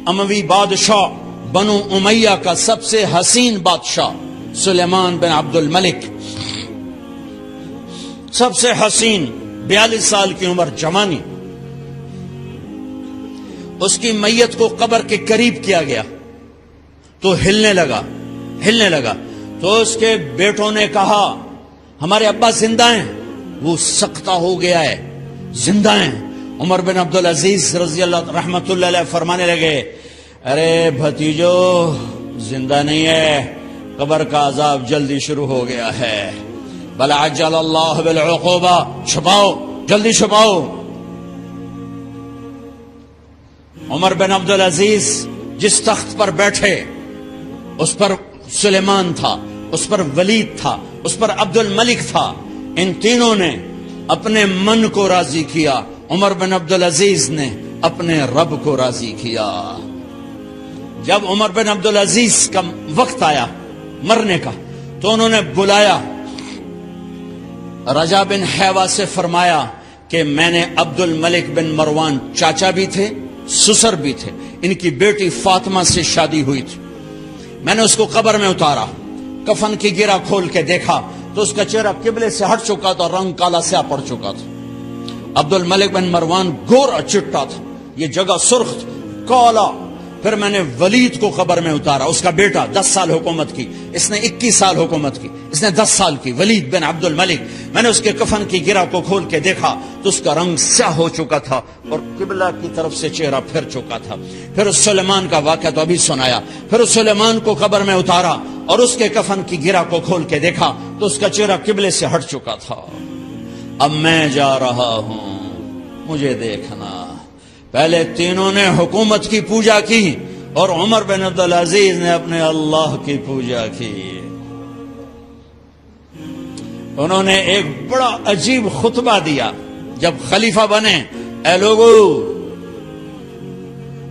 اموی بادشاہ بنو امیہ کا سب سے حسین بادشاہ سلیمان بن عبد الملک، سب سے حسین، 42 سال کی عمر، جوانی، اس کی میت کو قبر کے قریب کیا گیا تو ہلنے لگا تو اس کے بیٹوں نے کہا ہمارے ابا زندہ ہیں، وہ سکتہ ہو گیا ہے، زندہ ہیں۔ عمر بن عبدالعزیز رضی اللہ رحمت اللہ علیہ فرمانے لگے ارے بھتیجو زندہ نہیں ہے، قبر کا عذاب جلدی شروع ہو گیا ہے، بل عجل اللہ بالعقوبہ، چھپاؤ، جلدی چھپاؤ۔ عمر بن عبدالعزیز جس تخت پر بیٹھے اس پر سلیمان تھا، اس پر ولید تھا، اس پر عبد الملک تھا، ان تینوں نے اپنے من کو راضی کیا، عمر بن عبدالعزیز نے اپنے رب کو راضی کیا۔ جب عمر بن عبدالعزیز کا وقت آیا مرنے کا تو انہوں نے بلایا رجا بن حیوہ سے، فرمایا کہ میں نے عبد الملک بن مروان، چاچا بھی تھے سسر بھی تھے، ان کی بیٹی فاطمہ سے شادی ہوئی تھی، میں نے اس کو قبر میں اتارا، کفن کی گرہ کھول کے دیکھا تو اس کا چہرہ قبلے سے ہٹ چکا تھا، رنگ کالا سیاہ پڑ چکا تھا۔ عبد الملک بن مروان گورا چٹا تھا، یہ جگہ سرخ تھی، کالا۔ پھر میں نے ولید کو قبر میں اتارا، اس کا بیٹا 10 سال حکومت کی، اس نے 21 سال حکومت کی، اس نے 10 سال کی، ولید بن عبد الملک۔ میں نے اس کے کفن کی گرہ کو کھول کے دیکھا تو اس کا رنگ سیاہ ہو چکا تھا اور قبلہ کی طرف سے چہرہ پھر چکا تھا۔ پھر اس سلیمان کا واقعہ تو ابھی سنایا، پھر اس سلیمان کو قبر میں اتارا اور اس کے کفن کی گرہ کو کھول کے دیکھا تو اس کا چہرہ قبلے سے ہٹ چکا تھا۔ اب میں جا رہا ہوں، مجھے دیکھنا۔ پہلے تینوں نے حکومت کی پوجا کی اور عمر بن عبدالعزیز نے اپنے اللہ کی پوجا کی۔ انہوں نے ایک بڑا عجیب خطبہ دیا جب خلیفہ بنے، اے لوگو،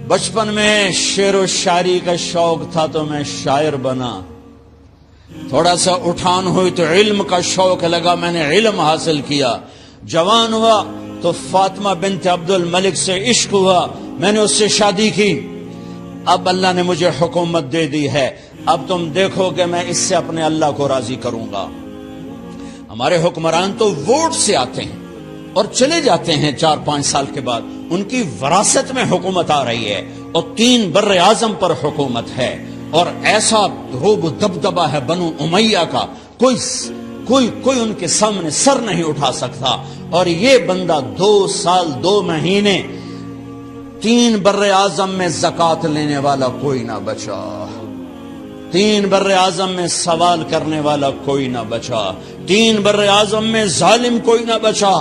بچپن میں شعر و شاعری کا شوق تھا تو میں شاعر بنا، تھوڑا سا اٹھان ہوئی تو علم کا شوق لگا، میں نے علم حاصل کیا، جوان ہوا تو فاطمہ بنت عبد الملک سے عشق ہوا، میں نے اس سے شادی کی، اب اللہ نے مجھے حکومت دے دی ہے، اب تم دیکھو کہ میں اس سے اپنے اللہ کو راضی کروں گا۔ ہمارے حکمران تو ووٹ سے آتے ہیں اور چلے جاتے ہیں 4-5 سال کے بعد، ان کی وراثت میں حکومت آ رہی ہے اور 3 بر اعظم پر حکومت ہے، اور ایسا روب و دبدبہ ہے بنو امیہ کا، کوئی ان کے سامنے سر نہیں اٹھا سکتا۔ اور یہ بندہ 2 سال 2 مہینے 3 بر اعظم میں زکوٰۃ لینے والا کوئی نہ بچا، 3 بر اعظم میں سوال کرنے والا کوئی نہ بچا، 3 بر اعظم میں ظالم کوئی نہ بچا،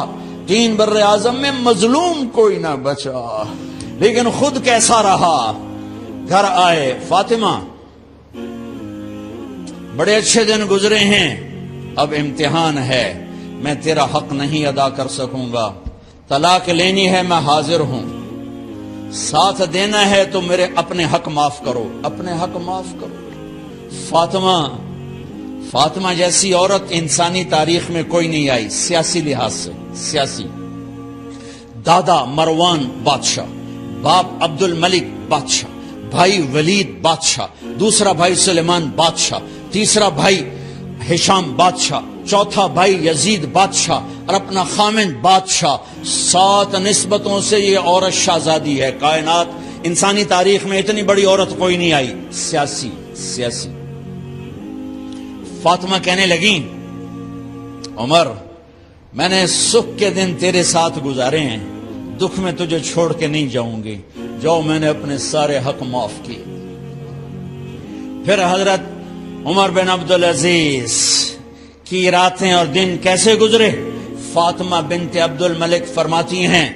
3 بر اعظم میں مظلوم کوئی نہ بچا۔ لیکن خود کیسا رہا؟ گھر آئے، فاطمہ بڑے اچھے دن گزرے ہیں، اب امتحان ہے، میں تیرا حق نہیں ادا کر سکوں گا، طلاق لینی ہے میں حاضر ہوں، ساتھ دینا ہے تو میرے اپنے حق معاف کرو، اپنے حق معاف کرو۔ فاطمہ جیسی عورت انسانی تاریخ میں کوئی نہیں آئی، سیاسی لحاظ سے، سیاسی، دادا مروان بادشاہ، باپ عبد الملک بادشاہ، بھائی ولید بادشاہ، دوسرا بھائی سلیمان بادشاہ، تیسرا بھائی ہشام بادشاہ، چوتھا بھائی یزید بادشاہ اور اپنا خامند بادشاہ، 7 نسبتوں سے یہ عورت شہزادی ہے۔ کائنات انسانی تاریخ میں اتنی بڑی عورت کوئی نہیں آئی، سیاسی۔ فاطمہ کہنے لگیں عمر، میں نے سکھ کے دن تیرے ساتھ گزارے ہیں، دکھ میں تجھے چھوڑ کے نہیں جاؤں گی، جو میں نے اپنے سارے حق معاف کیے۔ پھر حضرت عمر بن عبدالعزیز کی راتیں اور دن کیسے گزرے؟ فاطمہ بنت عبد الملک فرماتی ہیں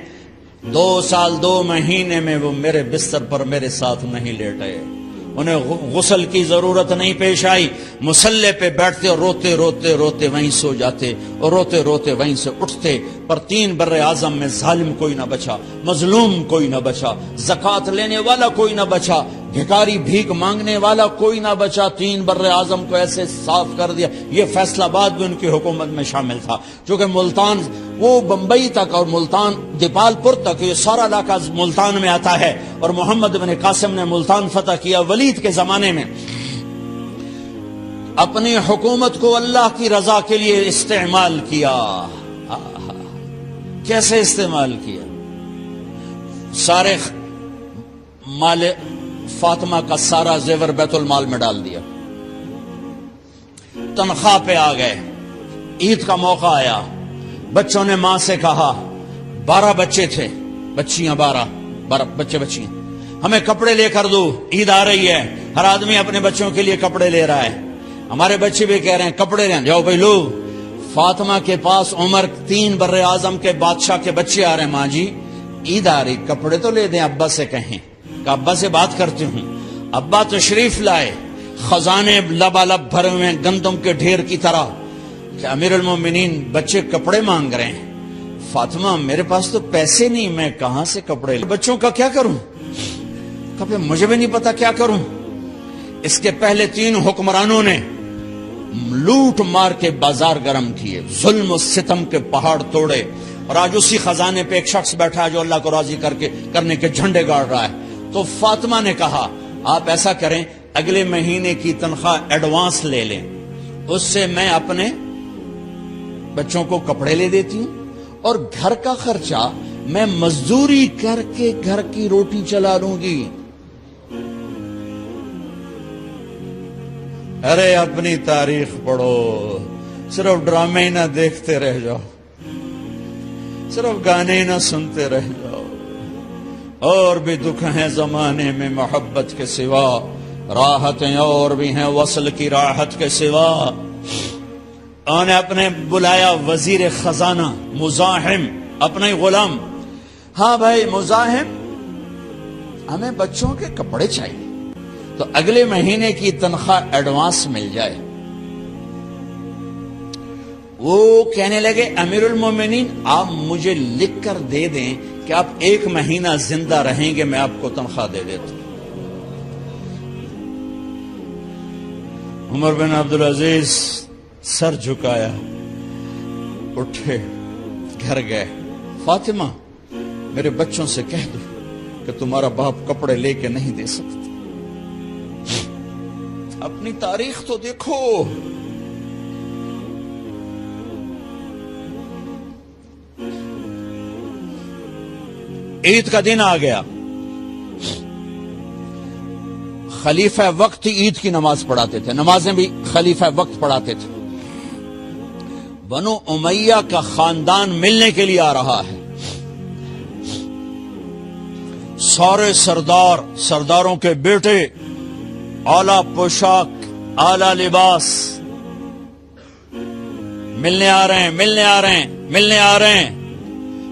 2 سال 2 مہینے میں وہ میرے بستر پر میرے ساتھ نہیں لیٹے، انہیں غسل کی ضرورت نہیں پیش آئی، مصلے پہ بیٹھتے اور روتے روتے وہیں سو جاتے اور روتے روتے وہیں سے اٹھتے، پر 3 بر اعظم میں ظالم کوئی نہ بچا، مظلوم کوئی نہ بچا، زکوٰۃ لینے والا کوئی نہ بچا، بھکاری بھیک مانگنے والا کوئی نہ بچا۔ 3 بر اعظم کو ایسے صاف کر دیا۔ یہ فیصل آباد بھی ان کی حکومت میں شامل تھا، چونکہ ملتان وہ بمبئی تک اور ملتان دیپال پور تک یہ سارا علاقہ ملتان میں آتا ہے، اور محمد بن قاسم نے ملتان فتح کیا ولید کے زمانے میں۔ اپنی حکومت کو اللہ کی رضا کے لیے استعمال کیا۔ کیسے استعمال کیا؟ سارے مال فاطمہ کا سارا زیور بیت المال میں ڈال دیا، تنخواہ پہ آ گئے۔ عید کا موقع آیا، بچوں نے ماں سے کہا، 12 بچے تھے، بچیاں 12 بچے بچیاں، ہمیں کپڑے لے کر دو، عید آ رہی ہے، ہر آدمی اپنے بچوں کے لیے کپڑے لے رہا ہے۔ ہمارے بچے بھی کہہ رہے ہیں کپڑے لیں، جاؤ بھائی لو۔ فاطمہ کے پاس عمر 3 بر اعظم کے بادشاہ کے بچے آ رہے ہیں، ماں جی عید آ رہی، کپڑے تو لے دیں، ابا سے کہیں کہ ابا سے بات کرتی ہوں۔ ابا تشریف لائے، خزانے لبالب بھرے ہوئے گندم کے ڈھیر کی طرح، کہ امیر المومنین بچے کپڑے مانگ رہے ہیں۔ فاطمہ میرے پاس تو پیسے نہیں، میں کہاں سے کپڑے لوں، بچوں کا کیا کروں؟ کبھی مجھے بھی نہیں پتا کیا کروں۔ اس کے پہلے 3 حکمرانوں نے لوٹ مار کے بازار گرم کیے، ظلم و ستم کے پہاڑ توڑے، اور آج اسی خزانے پہ ایک شخص بیٹھا ہے جو اللہ کو راضی کرنے کے جھنڈے گاڑ رہا ہے۔ تو فاطمہ نے کہا آپ ایسا کریں، اگلے مہینے کی تنخواہ ایڈوانس لے لیں، اس سے میں اپنے بچوں کو کپڑے لے دیتی ہوں، اور گھر کا خرچہ میں مزدوری کر کے گھر کی روٹی چلا لوں گی۔ ارے اپنی تاریخ پڑھو، صرف ڈرامے ہی نہ دیکھتے رہ جاؤ، صرف گانے ہی نہ سنتے رہ جاؤ۔ اور بھی دکھ ہیں زمانے میں محبت کے سوا، راحتیں اور بھی ہیں وصل کی راحت کے سوا۔ انہوں نے اپنے بلایا وزیر خزانہ مزاحم، اپنا ہی غلام، ہاں بھائی مزاحم ہمیں بچوں کے کپڑے چاہیے، تو اگلے مہینے کی تنخواہ ایڈوانس مل جائے۔ وہ کہنے لگے امیر المومنین آپ مجھے لکھ کر دے دیں کہ آپ 1 مہینہ زندہ رہیں گے، میں آپ کو تنخواہ دے دیتا ہوں۔ عمر بن عبدالعزیز سر جھکایا، اٹھے، گھر گئے، فاطمہ میرے بچوں سے کہہ دو کہ تمہارا باپ کپڑے لے کے نہیں دے سکتا۔ اپنی تاریخ تو دیکھو، عید کا دن آ گیا، خلیفہ وقت عید کی نماز پڑھاتے تھے، نمازیں بھی خلیفہ وقت پڑھاتے تھے۔ بنو امیہ کا خاندان ملنے کے لیے آ رہا ہے، سارے سرداروں کے بیٹے، اعلیٰ پوشاک، اعلیٰ لباس، ملنے آ رہے ہیں۔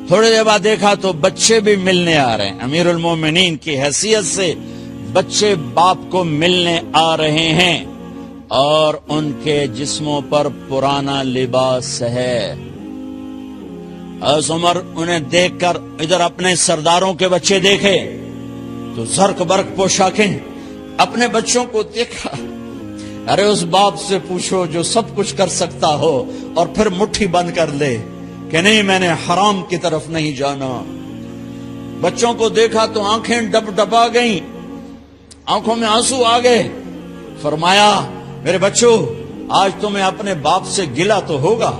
تھوڑی دیر بعد دیکھا تو بچے بھی ملنے آ رہے ہیں، امیر المومنین کی حیثیت سے بچے باپ کو ملنے آ رہے ہیں، اور ان کے جسموں پر پرانا لباس ہے۔ حضرت عمر انہیں دیکھ کر ادھر اپنے سرداروں کے بچے دیکھے تو زرق برق پوشاکیں، اپنے بچوں کو دیکھا۔ ارے اس باپ سے پوچھو جو سب کچھ کر سکتا ہو اور پھر مٹھی بند کر لے کہ نہیں میں نے حرام کی طرف نہیں جانا۔ بچوں کو دیکھا تو آنکھیں ڈبا گئیں، آنکھوں میں آنسو آ گئے۔ فرمایا میرے بچوں آج تمہیں اپنے باپ سے گلہ تو ہوگا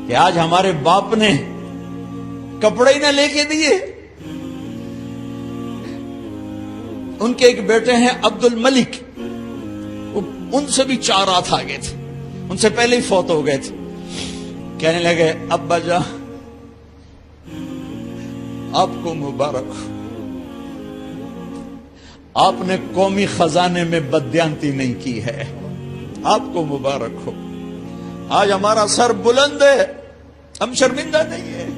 کہ آج ہمارے باپ نے کپڑے ہی نہ لے کے دیے۔ ان کے ایک بیٹے ہیں عبد الملک، ان سے بھی 4 رات آگے تھے، ان سے پہلے ہی فوت ہو گئے تھے۔ کہنے لگے ابا جان آپ کو مبارک ہو، آپ نے قومی خزانے میں بددیانتی نہیں کی ہے، آپ کو مبارک ہو۔ آج ہمارا سر بلند ہے، ہم شرمندہ نہیں ہیں،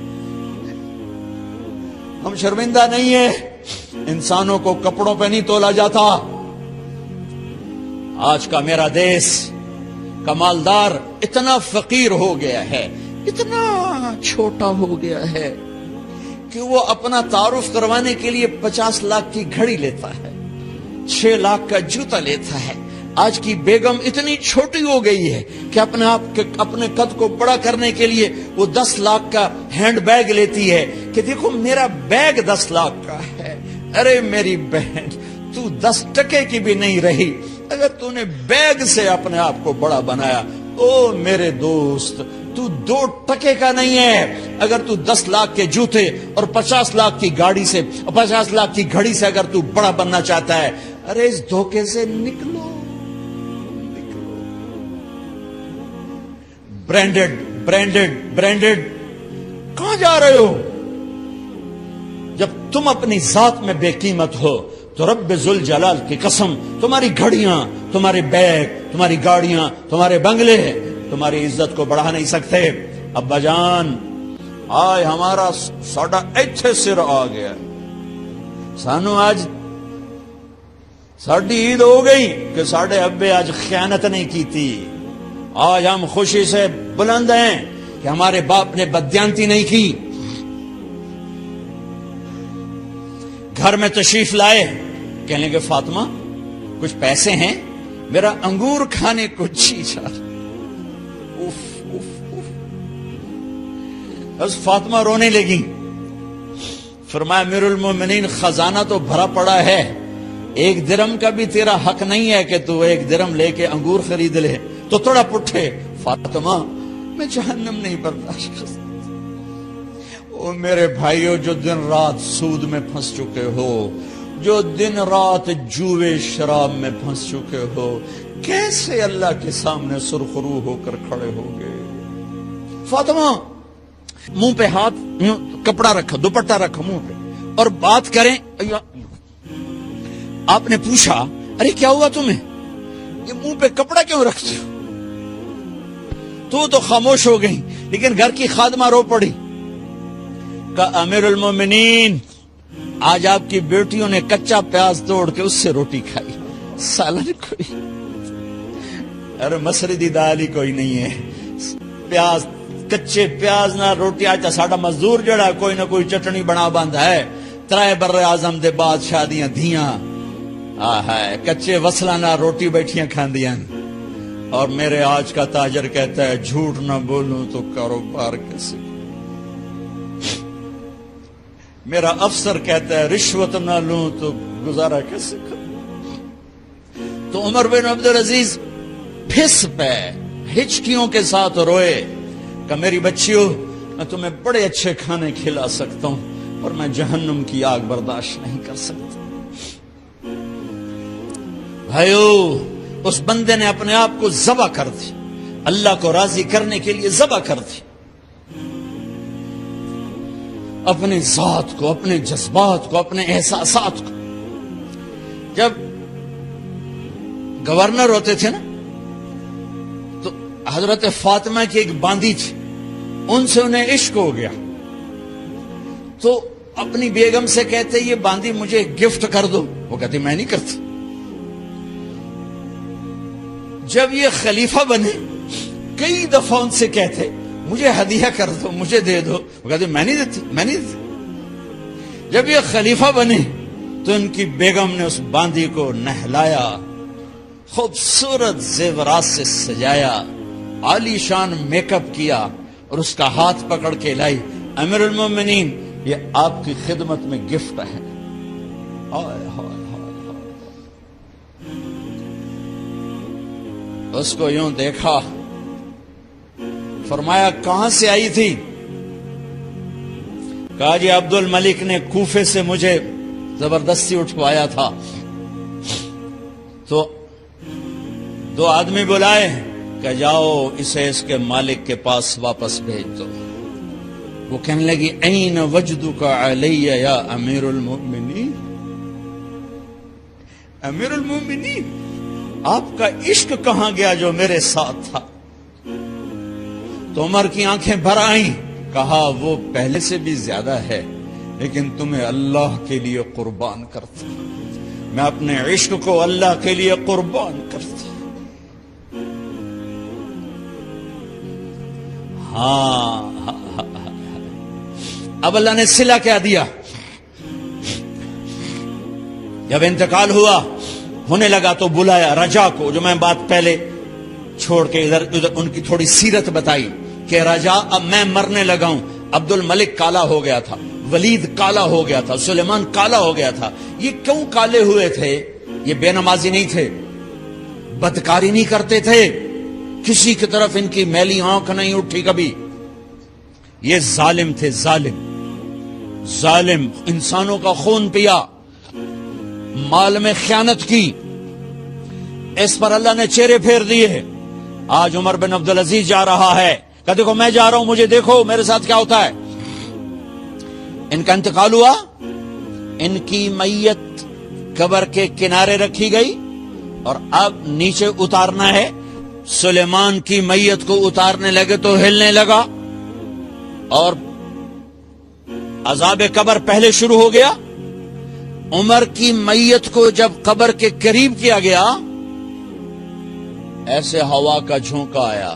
ہم شرمندہ نہیں ہیں۔ انسانوں کو کپڑوں پہ نہیں تولا جاتا۔ آج کا میرا دیش کا مالدار اتنا فقیر ہو گیا ہے اتنا چھوٹا ہو گیا ہے کہ وہ اپنا تعارف کروانے کے لیے 50 لاکھ کی گھڑی لیتا ہے، 6 لاکھ کا جوتا لیتا ہے۔ آج کی بیگم اتنی چھوٹی ہو گئی ہے کہ اپنے قد کو بڑا کرنے کے لیے وہ 10 لاکھ کا ہینڈ بیگ لیتی ہے کہ دیکھو میرا بیگ 10 لاکھ کا ہے۔ ارے میری بہن، تو 10 ٹکے کی بھی نہیں رہی اگر تو نے بیگ سے اپنے آپ کو بڑا بنایا۔ او میرے دوست، تو 2 ٹکے کا نہیں ہے اگر تو 10 لاکھ کے جوتے اور 50 لاکھ کی گاڑی سے، 50 لاکھ کی گھڑی سے اگر تو بڑا بننا چاہتا ہے۔ ارے اس دھوکے سے نکلو۔ برینڈڈ کہاں جا رہے ہو؟ جب تم اپنی ذات میں بے قیمت ہو تو رب ذوالجلال کی قسم، تمہاری گھڑیاں، تمہارے بیگ، تمہاری گاڑیاں، تمہارے بنگلے تمہاری عزت کو بڑھا نہیں سکتے۔ ابا جان، آج ہمارا ساڈا ایتھے سر آ گیا، سانو آج ساڈی عید ہو گئی کہ ساڈے ابے آج خیانت نہیں کی تھی۔ آج ہم خوشی سے بلند ہیں کہ ہمارے باپ نے بددیانتی نہیں کی۔ گھر میں تشریف لائے، کہنے کہ فاطمہ کچھ پیسے ہیں، میرا انگور کھانے کو جی چاہ۔ بس فاطمہ رونے لگی۔ فرمایا امیر المومنین، خزانہ تو بھرا پڑا ہے، 1 درم کا بھی تیرا حق نہیں ہے کہ تو 1 درم لے کے انگور خرید لے۔ تو تھوڑا پٹھے، فاطمہ میں جہنم نہیں برداشت کر سکتا۔ او میرے بھائیو، جو دن رات سود میں پھنس چکے ہو، جو دن رات جوے شراب میں پھنس چکے ہو، کیسے اللہ کے سامنے سرخرو ہو کر کھڑے ہو گئے؟ فاطمہ منہ پہ ہاتھ، کپڑا رکھا، دوپٹہ رکھا منہ پہ اور بات کریں۔ آپ نے پوچھا ارے کیا ہوا تمہیں، یہ منہ پہ کپڑا کیوں رکھتے ہو؟ تو خاموش ہو گئی، لیکن گھر کی خادمہ رو پڑی۔ کہا امیر المومنین، آج آپ کی بیٹیوں نے کچا پیاز توڑ کے اس سے روٹی کھائی، سالن کوئی، ارے مسری دی دال ہی کوئی نہیں ہے، پیاز، کچے پیاز نہ روٹی۔ آج ساڈا مزدور جڑا کوئی نہ کوئی چٹنی بنا بند ہے، 3 بر اعظم دے بعد شادیاں دھیاں، کچے وصلہ نہ روٹی بیٹھیاں کھاندیاں۔ اور میرے آج کا تاجر کہتا ہے جھوٹ نہ بولوں تو کاروبار کیسے، میرا افسر کہتا ہے رشوت نہ لوں تو گزارا کیسے کروں۔ تو عمر بن عبدالعزیز پھس پہ ہچکیوں کے ساتھ روئے کہ میری بچیوں، میں تمہیں بڑے اچھے کھانے کھلا سکتا ہوں اور میں جہنم کی آگ برداشت نہیں کر سکتا۔ بھائیو، اس بندے نے اپنے آپ کو ذبح کر دی، اللہ کو راضی کرنے کے لیے ذبح کر دی، اپنے ذات کو، اپنے جذبات کو، اپنے احساسات کو۔ جب گورنر ہوتے تھے نا تو حضرت فاطمہ کی ایک باندی تھی، ان سے انہیں عشق ہو گیا تو اپنی بیگم سے کہتے یہ باندی مجھے گفٹ کر دو، وہ کہتی میں نہیں کرتی۔ جب یہ خلیفہ بنے کئی دفعہ ان سے کہتے مجھے ہدیہ کر دو، مجھے دے دو، وہ کہتے میں نہیں دیتی، میں نہیں دیتی۔ جب یہ خلیفہ بنے تو ان کی بیگم نے اس باندی کو نہلایا، خوبصورت زیورات سے سجایا، عالی شان میک اپ کیا اور اس کا ہاتھ پکڑ کے لائی، امیر المومنین یہ آپ کی خدمت میں گفٹ ہے۔ اس کو یوں دیکھا، فرمایا کہاں سے آئی تھی؟ کہا جی عبد الملک نے کوفے سے مجھے زبردستی اٹھوایا تھا۔ تو 2 آدمی بلائے کہ جاؤ اسے اس کے مالک کے پاس واپس بھیج دو۔ وہ کہنے لگی این وجدک علی یا امیر المؤمنین، امیر المؤمنین آپ کا عشق کہاں گیا جو میرے ساتھ تھا؟ تو عمر کی آنکھیں بھر آئیں، کہا وہ پہلے سے بھی زیادہ ہے لیکن تمہیں اللہ کے لیے قربان کرتا، میں اپنے عشق کو اللہ کے لیے قربان کرتا۔ ہاں اب اللہ نے صلہ کیا دیا؟ جب انتقال ہونے لگا تو بلایا رجا کو، جو میں بات پہلے چھوڑ کے ادھر ان کی تھوڑی سیرت بتائی کہ رجا اب میں مرنے لگا ہوں۔ عبد الملک کالا ہو گیا تھا، ولید کالا ہو گیا تھا، سلیمان کالا ہو گیا تھا۔ یہ کیوں کالے ہوئے تھے؟ یہ بے نمازی نہیں تھے، بدکاری نہیں کرتے تھے، کسی کی طرف ان کی میلی آنکھ نہیں اٹھی کبھی۔ یہ ظالم تھے، ظالم انسانوں کا خون پیا، مال میں خیانت کی، اس پر اللہ نے چہرے پھیر دیے۔ آج عمر بن عبدالعزیز جا رہا ہے کہ دیکھو میں جا رہا ہوں، مجھے دیکھو میرے ساتھ کیا ہوتا ہے۔ ان کا انتقال ہوا، ان کی میت قبر کے کنارے رکھی گئی اور اب نیچے اتارنا ہے۔ سلیمان کی میت کو اتارنے لگے تو ہلنے لگا اور عذاب قبر پہلے شروع ہو گیا۔ عمر کی میت کو جب قبر کے قریب کیا گیا، ایسے ہوا کا جھونکا آیا،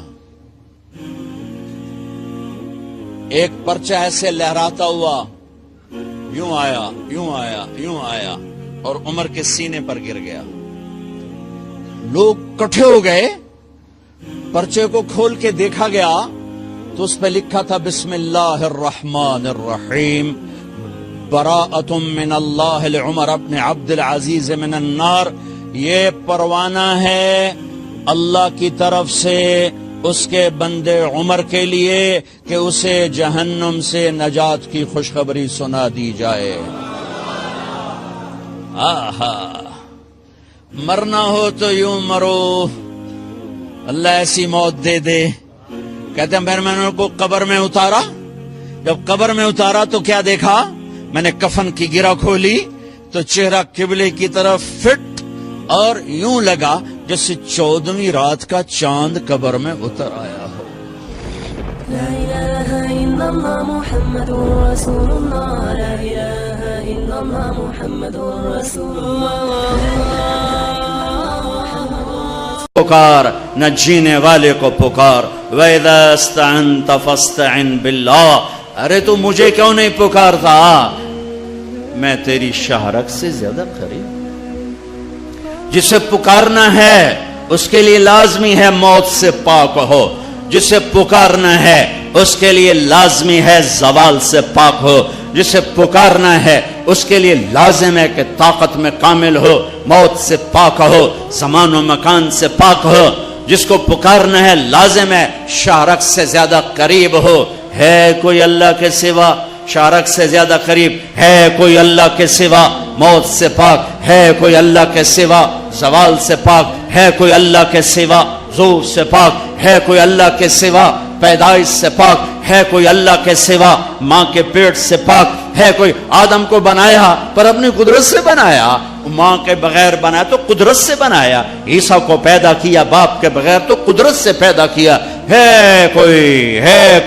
ایک پرچہ ایسے لہراتا ہوا یوں آیا، یوں آیا، یوں آیا اور عمر کے سینے پر گر گیا۔ لوگ کٹھے ہو گئے، پرچے کو کھول کے دیکھا گیا تو اس پہ لکھا تھا بسم اللہ الرحمن الرحیم، براءۃ من اللہ لعمر بن عبد العزیز من النار۔ یہ پروانہ ہے اللہ کی طرف سے اس کے بندے عمر کے لیے کہ اسے جہنم سے نجات کی خوشخبری سنا دی جائے۔ آہا، مرنا ہو تو یوں مرو، اللہ ایسی موت دے دے۔ کہتے ہیں پھر میں نے ان کو قبر میں اتارا، جب قبر میں اتارا تو کیا دیکھا؟ میں نے کفن کی گرہ کھولی تو چہرہ قبلے کی طرف فٹ اور یوں لگا جیسے 14ویں رات کا چاند قبر میں اتر آیا ہو۔ لا الہ الا اللہ محمد رسول اللہ، لا الہ الا اللہ محمد رسول اللہ۔ پکار نہ جینے والے کو پکار، وَإِذَا اسْتَعَنْتَ فَاسْتَعِنْ بِاللَّهِ۔ ارے تو مجھے کیوں نہیں پکارتا؟ میں تیری شہرک سے زیادہ قریب۔ جسے پکارنا ہے اس کے لیے لازمی ہے موت سے پاک ہو، جسے پکارنا ہے اس کے لیے لازمی ہے زوال سے پاک ہو، جسے پکارنا ہے اس کے لیے لازم ہے کہ طاقت میں کامل ہو، موت سے پاک ہو، زمان و مکان سے پاک ہو۔ جس کو پکارنا ہے لازم ہے شارک سے زیادہ قریب ہو۔ ہے کوئی اللہ کے سوا شارک سے زیادہ قریب؟ ہے کوئی اللہ کے سوا موت سے پاک؟ ہے کوئی اللہ کے سوا زوال سے پاک؟ ہے کوئی اللہ کے سوا زور سے پاک؟ ہے کوئی اللہ کے سوا پیدائش سے پاک؟ ہے کوئی اللہ کے سوا ماں کے پیٹ سے پاک؟ ہے کوئی؟ آدم کو بنایا پر اپنی قدرت سے بنایا، ماں کے بغیر بنایا تو قدرت سے بنایا۔ عیسیٰ کو پیدا کیا باپ کے بغیر تو قدرت سے پیدا کیا۔ ہے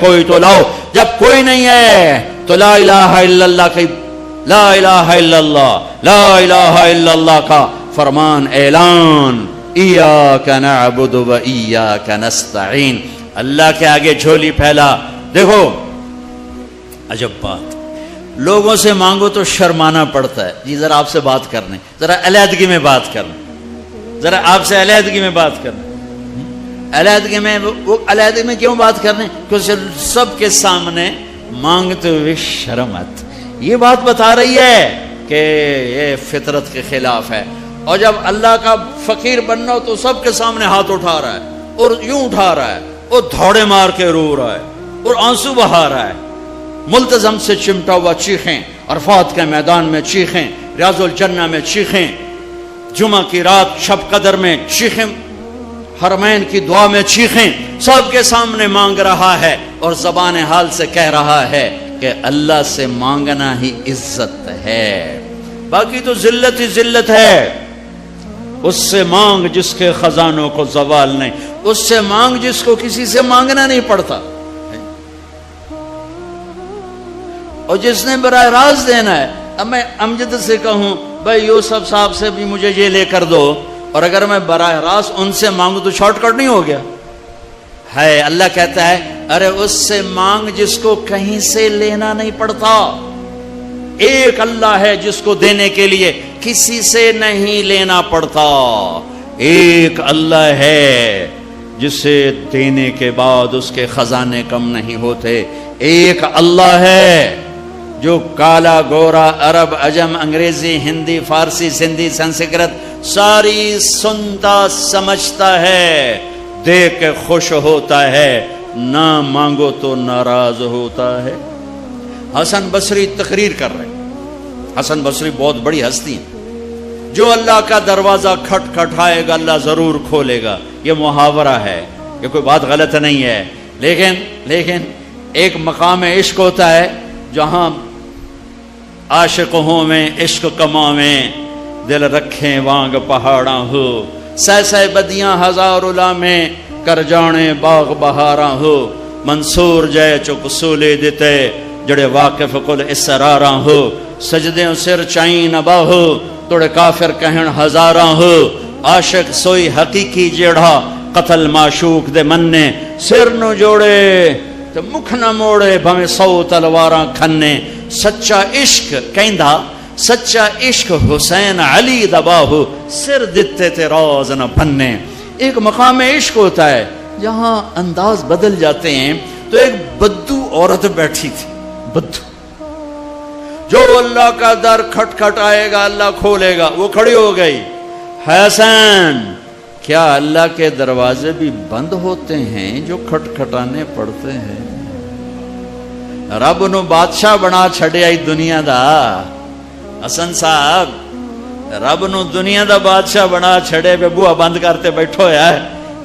کوئی تو لاؤ۔ جب کوئی نہیں ہے تو لا الہ الا اللہ کی، لا الہ الا اللہ، لا الہ الا اللہ کا فرمان اعلان، ایاک نعبد و ایاک نستعین۔ اللہ کے آگے جھولی پھیلا۔ دیکھو عجب بات، لوگوں سے مانگو تو شرمانا پڑتا ہے۔ جی ذرا آپ سے بات کرنے، ذرا علیحدگی میں بات کرنے، ذرا آپ سے علیحدگی میں بات کرنے۔ علیحدگی میں وہ علیحدگی میں کیوں بات کرنے؟ کیونکہ سب کے سامنے مانگتے ہوئے شرم آتی۔ یہ بات بتا رہی ہے کہ یہ فطرت کے خلاف ہے۔ اور جب اللہ کا فقیر بننا ہو تو سب کے سامنے ہاتھ اٹھا رہا ہے اور یوں اٹھا رہا ہے اور دھوڑے مار کے رو رہا ہے اور آنسو بہا رہا ہے۔ ملتزم سے چمٹا ہوا چیخیں، عرفات کے میدان میں چیخیں، ریاض الجنہ میں چیخیں، جمعہ کی رات شب قدر میں چیخیں، حرمین کی دعا میں چیخیں، سب کے سامنے مانگ رہا ہے اور زبان حال سے کہہ رہا ہے کہ اللہ سے مانگنا ہی عزت ہے، باقی تو ذلت ہی ذلت ہے۔ اس سے مانگ جس کے خزانوں کو زوال نہیں، اس سے مانگ جس کو کسی سے مانگنا نہیں پڑتا، اور جس نے براہ راست دینا ہے۔ اب میں امجد سے کہوں بھائی یوسف صاحب سے بھی مجھے یہ لے کر دو، اور اگر میں براہ راست ان سے مانگوں تو شارٹ کٹ نہیں ہو گیا؟ ہے. اللہ کہتا ہے ارے اس سے مانگ جس کو کہیں سے لینا نہیں پڑتا. ایک اللہ ہے جس کو دینے کے لیے کسی سے نہیں لینا پڑتا. ایک اللہ ہے جسے دینے کے بعد اس کے خزانے کم نہیں ہوتے. ایک اللہ ہے جو کالا گورا عرب عجم انگریزی ہندی فارسی سندھی سنسکرت ساری سنتا سمجھتا ہے, دیکھ کے خوش ہوتا ہے, نہ مانگو تو ناراض ہوتا ہے. حسن بصری تقریر کر رہے. حسن بصری بہت بڑی ہستی ہیں. جو اللہ کا دروازہ کھٹ کھٹائے گا اللہ ضرور کھولے گا. یہ محاورہ ہے, یہ کوئی بات غلط نہیں ہے. لیکن ایک مقام عشق ہوتا ہے جہاں عاشق ہوں میں عشق کماویں, دل رکھیں وانگ پہاڑاں ہو, سہ بدیاں ہزار علامیں کر جانے باغ بہاراں ہو. منصور جے چک سولے دیتے جڑے واقف کل اسراراں ہو. سجدیں سر چائیں نبا ہو توڑے کافر کہن ہزاراں ہو. عاشق سوئی حقیقی جیڑا قتل معشوق دے مننے, سر نو جوڑے تو مکھ نہ موڑے بھویں 100 تلواراں کھنے. سچا عشق کہندا سچا عشق حسین علی دباہو, سر دتے تے راز نہ بننے. ایک مقام عشق ہوتا ہے جہاں انداز بدل جاتے ہیں. تو ایک بدو عورت بیٹھی تھی, بدو, جو اللہ کا در کھٹ کھٹ آئے گا اللہ کھولے گا. وہ کھڑی ہو گئی, حسن کیا اللہ کے دروازے بھی بند ہوتے ہیں جو کھٹ کھٹانے پڑتے ہیں؟ رب نو بادشاہ بنا چھڑے آئی دنیا دا. حسن صاحب رب نو دنیا دا بادشاہ بنا چھڑے پہ بوا بند کرتے بیٹھو ہے.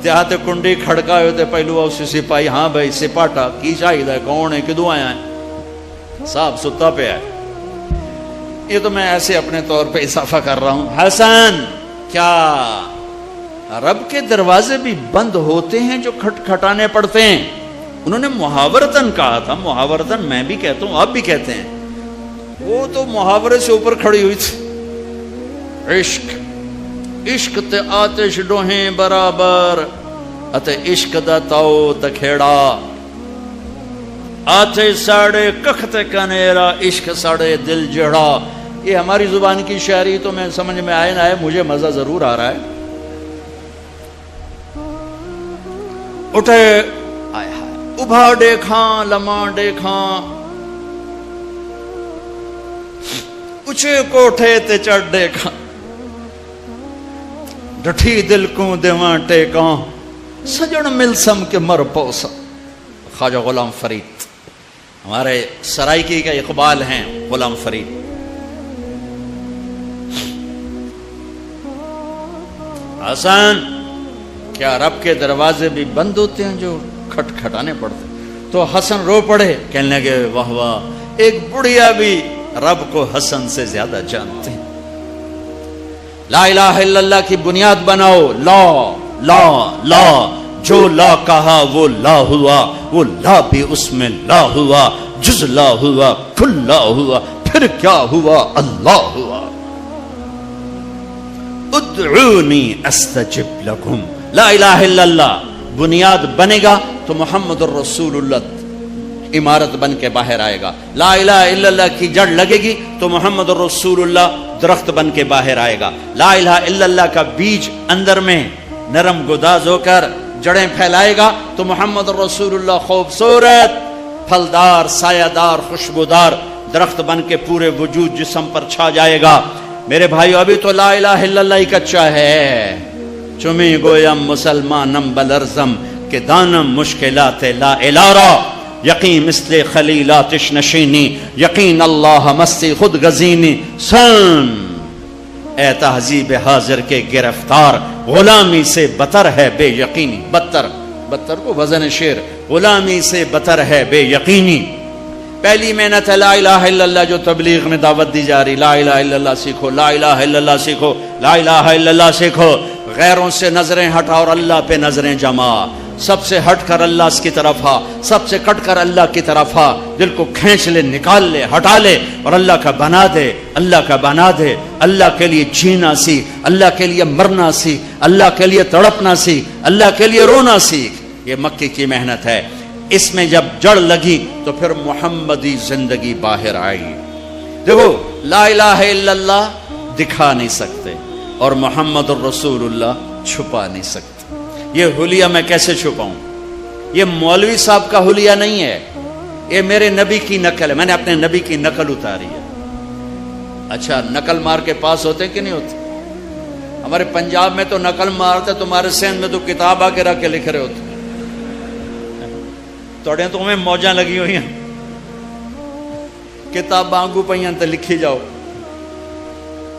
تے کنڈی کھڑکا ہوتے پہلو اسی سپاہی, ہاں بھائی سپاٹا کی چاہیے, کون ہے, کدوں آیا ہے؟ صاحب ستا پہ ہے. یہ تو میں ایسے اپنے طور پہ اضافہ کر رہا ہوں. حسن کیا رب کے دروازے بھی بند ہوتے ہیں جو کھٹ کھٹانے پڑتے ہیں؟ انہوں نے محاورتن کہا تھا. محاورتن میں بھی کہتا ہوں, آپ بھی کہتے ہیں. وہ تو محاورے سے اوپر کھڑی ہوئی تھی. عشق تے آتش ڈوہیں برابر اتے عشق دا تاؤ تکھیڑا. آتے ساڑے کخت کنیرا عشق ساڑے دل جڑا. یہ ہماری زبان کی شاعری تو میں سمجھ میں آئے نہ آئے, مجھے مزہ ضرور آ رہا ہے. اٹھے ابھا دیکھاں لمحہ دیکھاں, اچھے کوٹھے تے چڑھ دیکھاں, ڈٹھی دل کو دیواں ٹیکاں, سجن ملسم کے مر پوسا. خواجہ غلام فرید ہمارے سرائکی کا اقبال ہیں. غلام فرید حسن کیا رب کے دروازے بھی بند ہوتے ہیں جو کھٹ کھٹانے پڑتے؟ تو حسن رو پڑے, کہنے لگے واہ واہ, ایک بڑھیا بھی رب کو حسن سے زیادہ جانتے ہیں. لا الہ الا اللہ کی بنیاد بناؤ. لا لا لا, جو لا کہا وہ لا ہوا, وہ لا بھی اس میں لا ہوا, جز لا ہوا, کل لا ہوا, پھر کیا ہوا, اللہ ہوا. ادعونی استجب لکم. لا الہ الا اللہ بنیاد بنے گا تو محمد الرسول اللہ عمارت بن کے باہر آئے گا. لا الہ الا اللہ کی جڑ لگے گی تو محمد الرسول اللہ درخت بن کے باہر آئے گا. لا الہ الا اللہ کا بیج اندر میں نرم گداز ہو کر جڑیں پھیلائے گا تو محمد الرسول اللہ خوبصورت پھلدار سایہ دار خوشبودار درخت بن کے پورے وجود جسم پر چھا جائے گا. میرے بھائیو ابھی تو لا الہ الا اللہ ہی کچا ہے. چمی گویم مسلمانم بلرزم کہ دانم مشکلات لا الارا, یقین مثل خلیلاتش نشینی, یقین اللہ مستی خود غزینی. سن اے تہذیب حاضر کے گرفتار, غلامی سے بتر ہے بے یقینی. بتر کو وزن شعر, غلامی سے بتر ہے بے یقینی. پہلی محنت ہے لا الہ الا اللہ جو تبلیغ میں دعوت دی جا رہی. لا الہ الا اللہ سیکھو, لا الہ الا اللہ سیکھو, لا الہ الا اللہ سیکھو. غیروں سے نظریں ہٹا اور اللہ پہ نظریں جما. سب سے ہٹ کر اللہ کی طرف آ, سب سے کٹ کر اللہ کی طرف آ. دل کو کھینچ لے, نکال لے, ہٹا لے اور اللہ کا بنا دے, اللہ کا بنا دے. اللہ کے لیے جینا سیکھ, اللہ کے لیے مرنا سیکھ, اللہ کے لیے تڑپنا سیکھ, اللہ کے لیے رونا سیکھ. یہ مکی کی محنت ہے. اس میں جب جڑ لگی تو پھر محمدی زندگی باہر آئی. دیکھو لا الہ الا اللہ دکھا نہیں سکتے اور محمد الرسول اللہ چھپا نہیں سکتے. یہ حلیہ میں کیسے چھپاؤں؟ یہ مولوی صاحب کا حلیہ نہیں ہے، یہ میرے نبی کی نقل ہے. میں نے اپنے نبی کی نقل اتاری ہے. اچھا نقل مار کے پاس ہوتے کہ نہیں ہوتے؟ ہمارے پنجاب میں تو نقل مارتے، تمہارے سندھ میں تو کتاب آ کے رکھ کے لکھ رہے ہوتے. توڑے تو ہمیں موجاں لگی ہوئی ہیں، کتاب آنگو پہیاں تو لکھی جاؤ.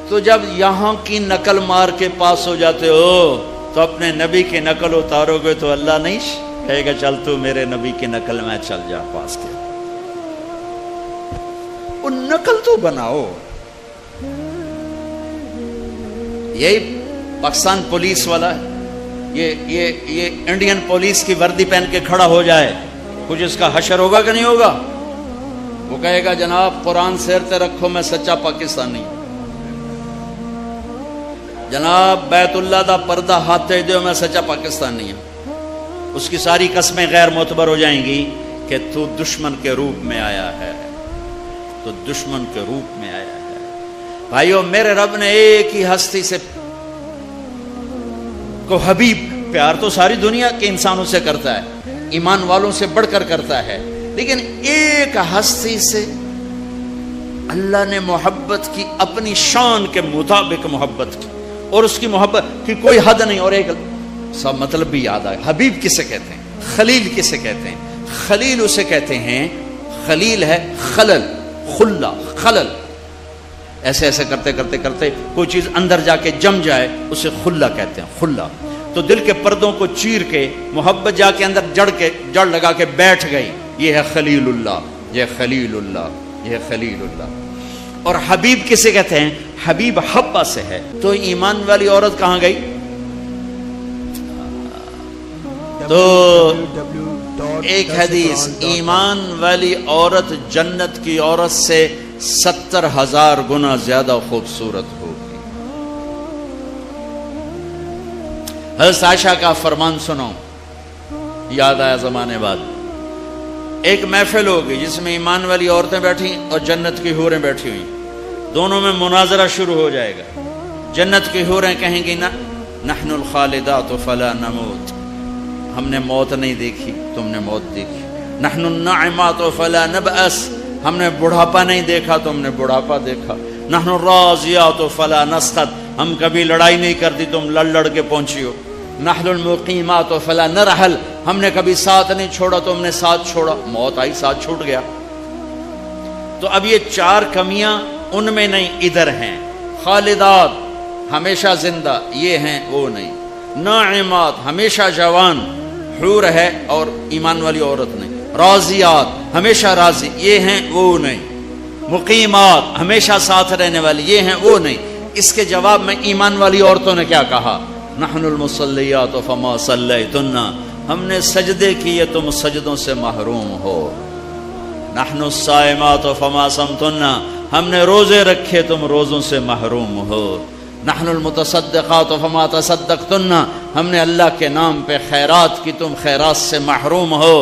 تو جب یہاں کی نقل مار کے پاس ہو جاتے ہو تو اپنے نبی کی نقل اتارو گے تو اللہ نہیں کہے گا چل تو میرے نبی کی نقل میں چل جا پاس کے. وہ نقل تو بناؤ. یہی پاکستان پولیس والا ہے، یہ انڈین پولیس کی وردی پہن کے کھڑا ہو جائے، کچھ اس کا حشر ہوگا کہ نہیں ہوگا؟ وہ کہے گا جناب قرآن سیرتے رکھو میں سچا پاکستانی. جناب بیت اللہ دا پردہ ہاتھے دیو میں سچا پاکستانی ہوں. اس کی ساری قسمیں غیر معتبر ہو جائیں گی کہ تو دشمن کے روپ میں آیا ہے، تو دشمن کے روپ میں آیا ہے. بھائیو میرے رب نے ایک ہی ہستی سے کو حبیب، پیار تو ساری دنیا کے انسانوں سے کرتا ہے، ایمان والوں سے بڑھ کر کرتا ہے، لیکن ایک ہستی سے اللہ نے محبت کی، اپنی شان کے مطابق محبت کی، اور اس کی محبت کی کوئی حد نہیں. اور ایک سب مطلب بھی یاد آئے، حبیب کسے کہتے ہیں؟ خلیل کسے کہتے ہیں؟ خلیل اسے کہتے ہیں، خلیل ہے خلل، خلا، خلل. ایسے ایسے کرتے کرتے کرتے کوئی چیز اندر جا کے جم جائے اسے خلا کہتے ہیں، خلا. تو دل کے پردوں کو چیر کے محبت جا کے اندر جڑ لگا کے بیٹھ گئی. یہ ہے خلیل اللہ، یہ خلیل اللہ، یہ خلیل اللہ. اور حبیب کسے کہتے ہیں؟ حبیب حبہ سے ہے. تو ایمان والی عورت کہاں گئی؟ تو ایک حدیث، ایمان والی عورت جنت کی عورت سے 70,000 گنا زیادہ خوبصورت ہوگی. حضرت عائشہ کا فرمان سنو، یاد آیا زمانے بعد. ایک محفل ہوگی جس میں ایمان والی عورتیں بیٹھی اور جنت کی حوریں بیٹھی ہوئی، دونوں میں مناظرہ شروع ہو جائے گا. جنت کی حوریں کہیں گی نا نحن الخالدات فلا نموت، ہم نے موت نہیں دیکھی تم نے موت دیکھی. نحن الناعمات فلا نبأس، ہم نے بڑھاپا نہیں دیکھا تم نے بڑھاپا دیکھا. نحن الراضیات فلا نسخط، ہم کبھی لڑائی نہیں کرتی تم لڑ کے پہنچی ہو. نحن المقیمات فلا نرحل، ہم نے کبھی ساتھ نہیں چھوڑا تم نے ساتھ چھوڑا، موت آئی ساتھ چھوٹ گیا. تو اب یہ 4 کمیاں ان میں نہیں ادھر ہیں. خالدات ہمیشہ زندہ یہ ہیں وہ نہیں. ناعمات ہمیشہ جوان حور ہے اور ایمان والی عورت نہیں. راضیات ہمیشہ راضی یہ ہیں وہ نہیں. مقیمات ہمیشہ ساتھ رہنے والی یہ ہیں وہ نہیں. اس کے جواب میں ایمان والی عورتوں نے کیا کہا؟ نحن المصلیات فما صلیتن، ہم نے سجدے کیے تم سجدوں سے محروم ہو. نحن الصائمات فما صمتن، ہم نے روزے رکھے تم روزوں سے محروم ہو. نحن المتصدقات فما تصدقتن، ہم نے اللہ کے نام پہ خیرات کی تم خیرات سے محروم ہو.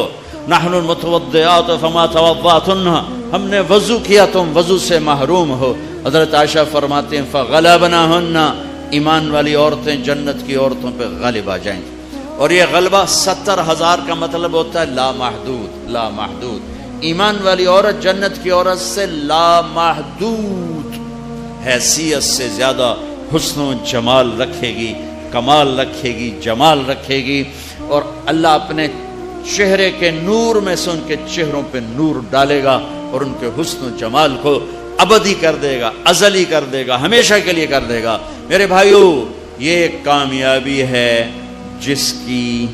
نحن المتوضئات فما توضأتن، ہم نے وضو کیا تم وضو سے محروم ہو. حضرت عائشہ فرماتے ہیں فغلبناہن، ایمان والی عورتیں جنت کی عورتوں پہ غالب آ جائیں گی. اور یہ غلبہ 70,000 کا مطلب ہوتا ہے لامحدود، لامحدود. ایمان والی عورت جنت کی عورت سے لامحدود حیثیت سے زیادہ حسن و جمال رکھے گی، کمال رکھے گی، جمال رکھے گی. اور اللہ اپنے چہرے کے نور میں سے ان کے چہروں پہ نور ڈالے گا اور ان کے حسن و جمال کو ابدی کر دے گا، ازلی کر دے گا، ہمیشہ کے لیے کر دے گا. میرے بھائیو یہ کامیابی ہے جس کی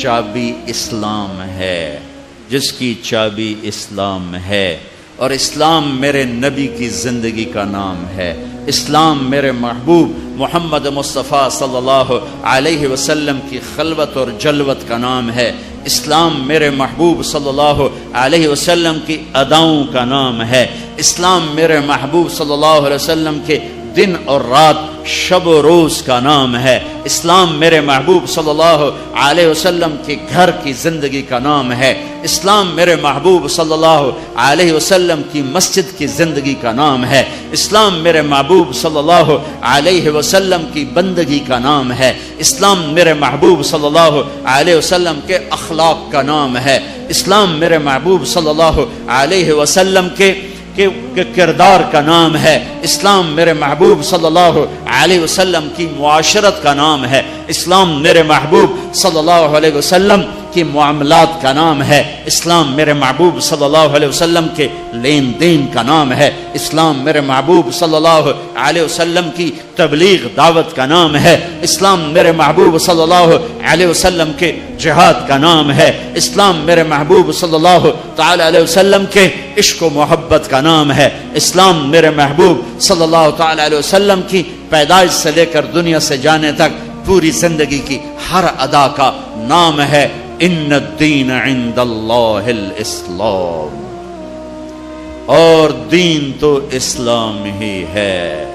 چابی اسلام ہے، جس کی چابی اسلام ہے. اور اسلام میرے نبی کی زندگی کا نام ہے. اسلام میرے محبوب محمد مصطفیٰ صلی اللہ علیہ وسلم کی خلوت اور جلوت کا نام ہے. اسلام میرے محبوب صلی اللہ علیہ وسلم کی اداؤں کا نام ہے. اسلام میرے محبوب صلی اللہ علیہ وسلم کے دن اور رات شب و روز کا نام ہے، اسلام میرے محبوب صلی اللہ علیہ وسلم کے گھر کی زندگی کا نام ہے، اسلام میرے محبوب صلی اللہ علیہ وسلم کی مسجد کی زندگی کا نام ہے، اسلام میرے محبوب صلی اللہ علیہ وسلم کی بندگی کا نام ہے، اسلام میرے محبوب صلی اللہ علیہ وسلم کے اخلاق کا نام ہے، اسلام میرے محبوب صلی اللہ علیہ وسلم کے کردار کا نام ہے، اسلام میرے محبوب صلی اللہ علیہ وسلم کی معاشرت کا نام ہے، اسلام میرے محبوب صلی اللہ علیہ وسلم کی معاملات کا نام ہے، اسلام میرے محبوب صلی اللہ علیہ وسلم کے لین دین کا نام ہے، اسلام میرے محبوب صلی اللہ علیہ وسلم کی تبلیغ دعوت کا نام ہے، اسلام میرے محبوب صلی اللہ علیہ وسلم کے جہاد کا نام ہے، اسلام میرے محبوب صلی اللہ تعالی علیہ وسلم کے عشق و محبت کا نام ہے، اسلام میرے محبوب صلی اللہ تعالی علیہ وسلم کی پیدائش سے لے کر دنیا سے جانے تک پوری زندگی کی ہر ادا کا نام ہے ان الدین عند اللہ الاسلام، اور دین تو اسلام ہی ہے،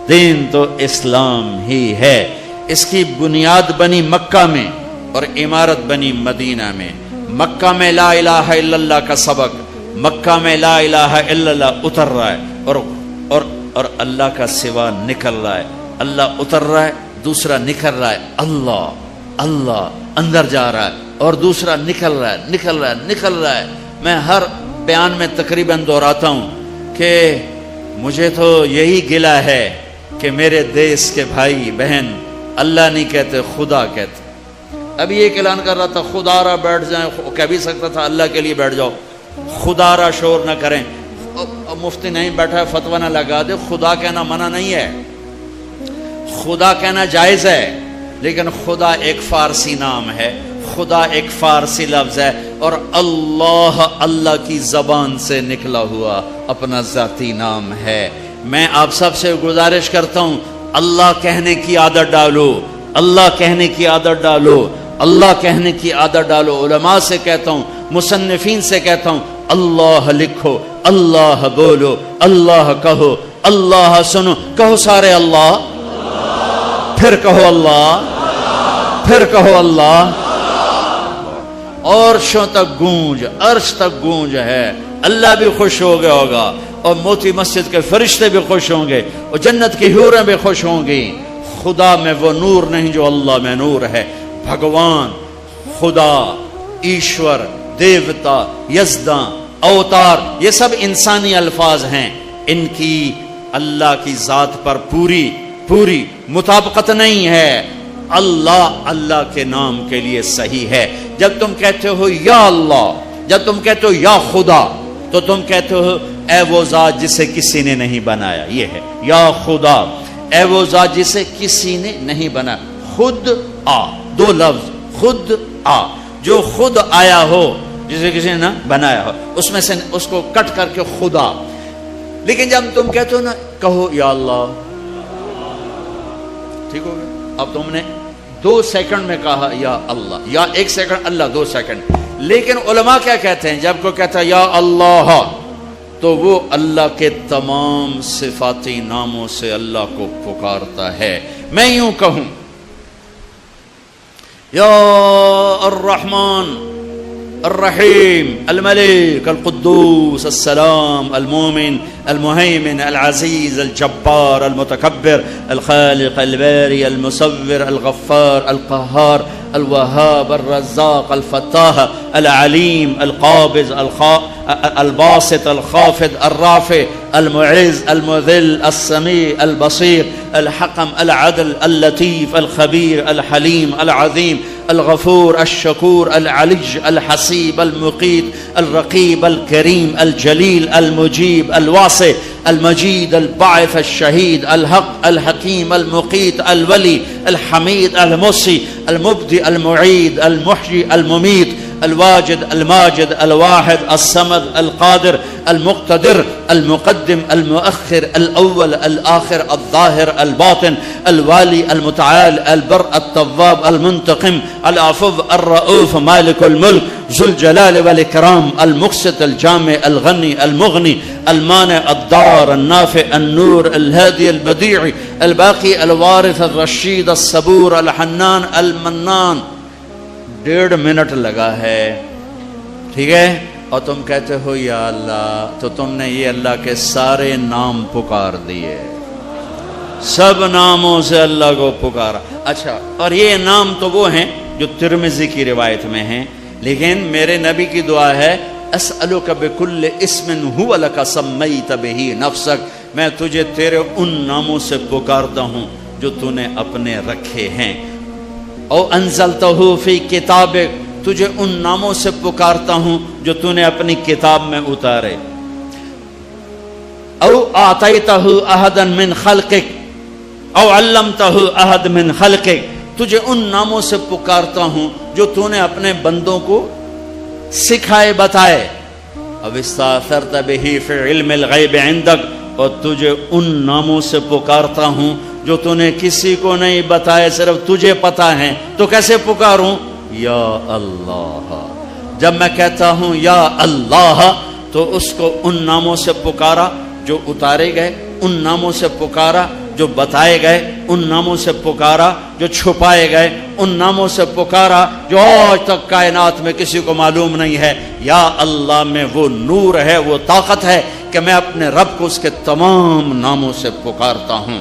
دین تو اسلام ہی ہے۔ اس کی بنیاد بنی مکہ میں اور عمارت بنی مدینہ میں۔ مکہ میں لا الہ الا اللہ کا سبق، مکہ میں لا الہ الا اللہ اتر رہا ہے اور اللہ کا سوا نکل رہا ہے، اللہ اتر رہا ہے، دوسرا نکل رہا ہے، اللہ اللہ اندر جا رہا ہے، اور دوسرا نکل رہا ہے۔ میں ہر بیان میں تقریباً دہراتا ہوں کہ مجھے تو یہی گلہ ہے کہ میرے دیس کے بھائی بہن اللہ نہیں کہتے، خدا کہتے۔ ابھی ایک اعلان کر رہا تھا خدا را بیٹھ جائیں، کہہ بھی سکتا تھا اللہ کے لیے بیٹھ جاؤ، خدا را شور نہ کریں۔ مفتی نہیں بیٹھا ہے فتویٰ نہ لگا دے، خدا کہنا منع نہیں ہے، خدا کہنا جائز ہے، لیکن خدا ایک فارسی نام ہے، خدا ایک فارسی لفظ ہے، اور اللہ کی زبان سے نکلا ہوا اپنا ذاتی نام ہے۔ میں آپ سب سے گزارش کرتا ہوں اللہ کہنے کی عادت ڈالو، اللہ کہنے کی عادت ڈالو، اللہ کہنے کی عادت ڈالو۔ علماء سے کہتا ہوں، مصنفین سے کہتا ہوں، اللہ لکھو، اللہ بولو، اللہ کہو، اللہ سنو، کہو سارے اللہ، پھر کہو اللہ، پھر کہو اللہ، عرشوں تک گونج، عرش تک گونج ہے۔ اللہ بھی خوش ہو گیا ہوگا، اور موتی مسجد کے فرشتے بھی خوش ہوں گے، اور جنت کی حوریں بھی خوش ہوں گی۔ خدا میں وہ نور نہیں جو اللہ میں نور ہے۔ بھگوان، خدا، ایشور، دیوتا، یزداں، اوتار، یہ سب انسانی الفاظ ہیں، ان کی اللہ کی ذات پر پوری مطابقت نہیں ہے۔ اللہ کے نام کے لیے صحیح ہے۔ جب تم کہتے ہو یا اللہ، جب تم کہتے ہو یا خدا، تو تم کہتے ہو اے وہ ذات جسے کسی نے نہیں بنایا، یہ ہے یا خدا، اے وہ ذات جسے کسی نے نہیں بنایا۔ خود آ، دو لفظ، خود آ، جو خود آیا ہو، جسے کسی نے نہ بنایا ہو، اس میں سے اس کو کٹ کر کے خدا۔ لیکن جب تم کہتے ہو نا، کہو یا اللہ، ٹھیک ہو گیا۔ اب تم نے 2 سیکنڈ میں کہا یا اللہ، یا 1 سیکنڈ اللہ، 2 سیکنڈ۔ لیکن علماء کیا کہتے ہیں؟ جب کوئی کہتا ہے یا اللہ، تو وہ اللہ کے تمام صفاتی ناموں سے اللہ کو پکارتا ہے۔ میں یوں کہوں یا الرحمن الرحیم الملک القدوس السلام المومن المهيمن العزيز الجبار المتكبر الخالق الباري المصور الغفار القهار الوهاب الرزاق الفتاح العليم القابض الباسط الخافض الرافع المعز المذل السميع البصير الحكم العدل اللطيف الخبير الحليم العظيم الغفور الشكور العلي الحسيب المقيت الرقيب الكريم الجليل المجيب الواسع المجيد الباعث الشهيد الحق الحكيم المقيت الولي الحميد المحصي المبدئ المعيد المحيي المميت الواجد الماجد الواحد الصمد القادر المقتدر المقدم المؤخر الأول الآخر الظاهر الباطن الوالي المتعال البر التواب المنتقم العفو الرؤوف مالك الملك ذو الجلال والإكرام المقسط الجامع الغني المغني المانع الضار النافع النور الهادي البديع الباقي الوارث الرشید الصبور الحنان المنان. 1.5 منٹ لگا ہے، ٹھیک ہے، اور تم کہتے ہو یا اللہ، تو تم نے یہ اللہ کے سارے نام پکار دیے، سب ناموں سے اللہ کو پکارا. اچھا، اور یہ نام تو وہ ہیں جو ترمذی کی روایت میں ہیں، لیکن میرے نبی کی دعا ہے اسألک بکل اسم هو لک سمیت بہ نفسک، میں تجھے تیرے ان ناموں سے پکارتا ہوں جو تو نے اپنے رکھے ہیں. او انزلتہ فی کتابک، تجھے ان ناموں سے پکارتا ہوں جو تو نے اپنی کتاب میں اتارے. او اعطیتہ احدا من خلقک او علمتہ احد من خلقک، تجھے ان ناموں سے پکارتا ہوں جو تو نے اپنے بندوں کو سکھائے بتائے. اب استاثرت بہ فی علم الغیب عندک، اور تجھے ان ناموں سے پکارتا ہوں جو تو نے کسی کو نہیں بتائے، صرف تجھے پتا ہے. تو کیسے پکاروں؟ یا اللہ. جب میں کہتا ہوں یا اللہ تو اس کو ان ناموں سے پکارا جو اتارے گئے، ان ناموں سے پکارا جو بتائے گئے، ان ناموں سے پکارا جو چھپائے گئے، ان ناموں سے پکارا جو آج تک کائنات میں کسی کو معلوم نہیں ہے. یا اللہ میں وہ نور ہے، وہ طاقت ہے کہ میں اپنے رب کو اس کے تمام ناموں سے پکارتا ہوں.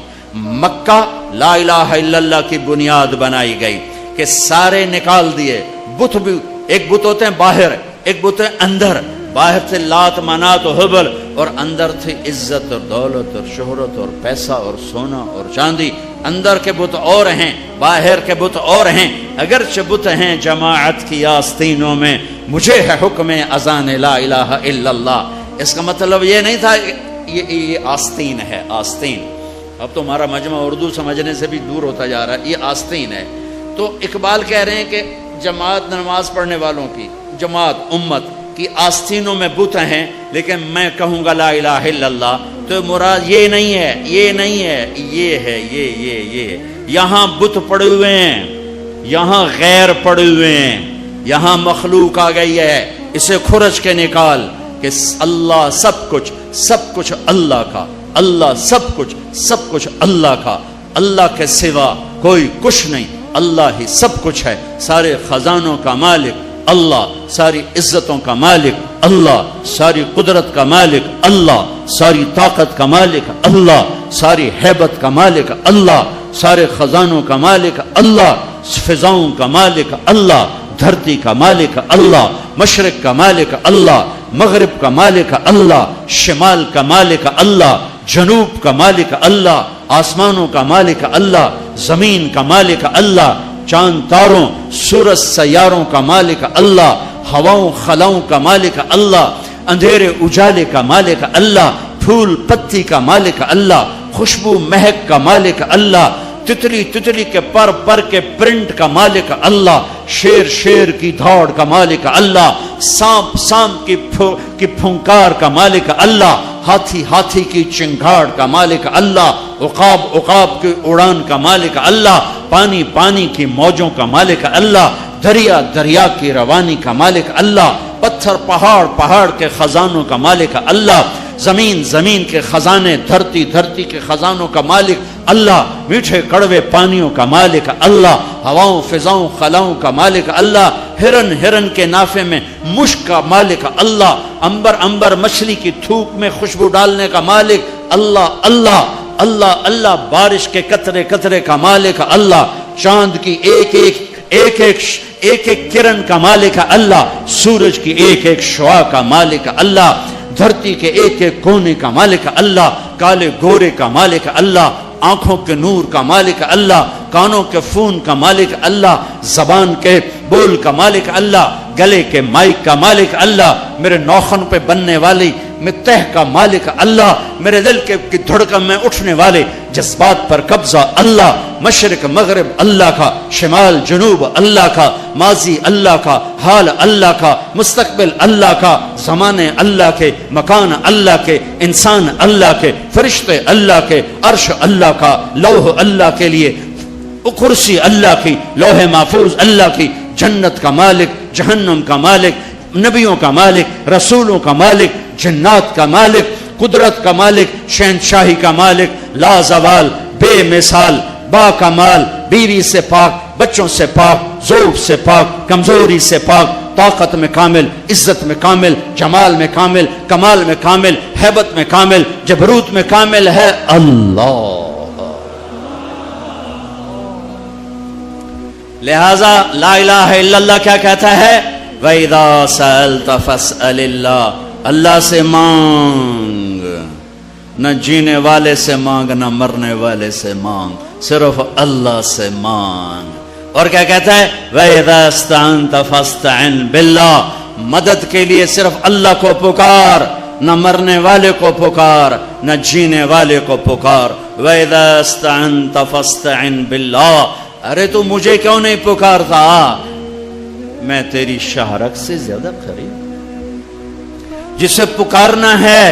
مکہ لا الہ الا اللہ کی بنیاد بنائی گئی کہ سارے نکال دیے بت بھی. ایک بت ہوتے ہیں باہر، ایک بت ہے اندر. باہر تھے لات منات و حبل، اور اندر تھی عزت اور دولت اور شہرت اور پیسہ اور سونا اور چاندی. اندر کے بت اور ہیں، باہر کے بت اور ہیں. اگرچہ بت ہیں جماعت کی آستینوں میں، مجھے ہے حکم اذان لا الہ الا اللہ. اس کا مطلب یہ نہیں تھا یہ آستین ہے، آستین. اب تو ہمارا مجمع اردو سمجھنے سے بھی دور ہوتا جا رہا ہے. یہ آستین ہے. تو اقبال کہہ رہے ہیں کہ جماعت نماز پڑھنے والوں کی، جماعت امت کی آستینوں میں بت ہیں، لیکن میں کہوں گا لا الہ الا اللہ تو مراد یہ نہیں ہے، یہ نہیں ہے، یہ ہے، یہ. یہاں بت پڑے ہوئے ہیں، یہاں غیر پڑے ہوئے ہیں، یہاں مخلوق آ گئی ہے. اسے کھرچ کے نکال کہ اللہ سب کچھ اللہ کا، اللہ سب کچھ اللہ کا. اللہ کے سوا کوئی کچھ نہیں، اللہ ہی سب کچھ ہے. سارے خزانوں کا مالک اللہ، ساری عزتوں کا مالک اللہ، ساری قدرت کا مالک اللہ، ساری طاقت کا مالک اللہ، ساری ہیبت کا مالک اللہ، سارے خزانوں کا مالک اللہ، فضاؤں کا مالک اللہ، دھرتی کا مالک اللہ، مشرق کا مالک اللہ، مغرب کا مالک اللہ، شمال کا مالک اللہ، جنوب کا مالک اللہ، آسمانوں کا مالک اللہ، زمین کا مالک اللہ، چاند تاروں سورج سیاروں کا مالک اللہ، ہواؤں خلاؤں کا مالک اللہ، اندھیرے اجالے کا مالک اللہ، پھول پتی کا مالک اللہ، خوشبو مہک کا مالک اللہ، تتلی کے پر کے پرنٹ کا مالک اللہ، شیر کی دھاڑ کا مالک اللہ، سانپ کی پھنکار کا مالک اللہ، ہاتھی کی چنگھاڑ کا مالک اللہ، عقاب کی اڑان کا مالک اللہ، پانی کی موجوں کا مالک اللہ، دریا کی روانی کا مالک اللہ، پتھر پہاڑ کے خزانوں کا مالک اللہ، زمین کے خزانے، دھرتی کے خزانوں کا مالک اللہ، میٹھے کڑوے پانیوں کا مالک اللہ، ہواؤں فضاؤں خلاؤں کا مالک اللہ، ہرن کے نافے میں مشک کا مالک اللہ، انبر مچھلی کی تھوک میں خوشبو ڈالنے کا مالک اللہ، بارش کے قطرے کا مالک اللہ، چاند کی ایک کرن کا مالک اللہ، سورج کی ایک شعاع کا مالک اللہ، دھرتی کے ایک کونے کا مالک اللہ، کالے گورے کا مالک اللہ، آنکھوں کے نور کا مالک اللہ، کانوں کے فون کا مالک اللہ، زبان کے بول کا مالک اللہ، گلے کے مائک کا مالک اللہ، میرے ناخن پہ بننے والی میں تہ کا مالک اللہ، میرے دل کی دھڑکن میں اٹھنے والے جذبات پر قبضہ اللہ، مشرق مغرب اللہ کا، شمال جنوب اللہ کا، ماضی اللہ کا، حال اللہ کا، مستقبل اللہ کا، زمانے اللہ کے، مکان اللہ کے، انسان اللہ کے، فرشتے اللہ کے، عرش اللہ کا، لوح اللہ کے لیے، کرسی اللہ کی، لوح محفوظ اللہ کی، جنت کا مالک، جہنم کا مالک، نبیوں کا مالک، رسولوں کا مالک، جنات کا مالک، قدرت کا مالک، شہنشاہی کا مالک، لا زوال، بے مثال، با کمال، بیوی سے پاک، بچوں سے پاک، ذوق سے پاک، کمزوری سے پاک، طاقت میں کامل، عزت میں کامل، جمال میں کامل، کمال میں کامل، ہیبت میں کامل، جبروت میں کامل ہے اللہ۔ لہذا لا الہ الا اللہ کیا کہتا ہے؟ وَإِذَا سَأَلْتَ فَاسْأَلِ اللَّهِ، اللہ سے مانگ، نہ جینے والے سے مانگ، نہ مرنے والے سے مانگ، صرف اللہ سے مانگ۔ اور کیا کہتا ہے؟ وَإِذَا اسْتَعَنْتَ فَاسْتَعِنْ بِاللَّهِ، مدد کے لیے صرف اللہ کو پکار، نہ مرنے والے کو پکار، نہ جینے والے کو پکار۔ وَإِذَا اسْتَعَنْتَ فَاسْتَعِنْ بِاللَّهِ، ارے تو مجھے کیوں نہیں پکارتا؟ میں تیری شہرک سے زیادہ قریب۔ جسے پکارنا ہے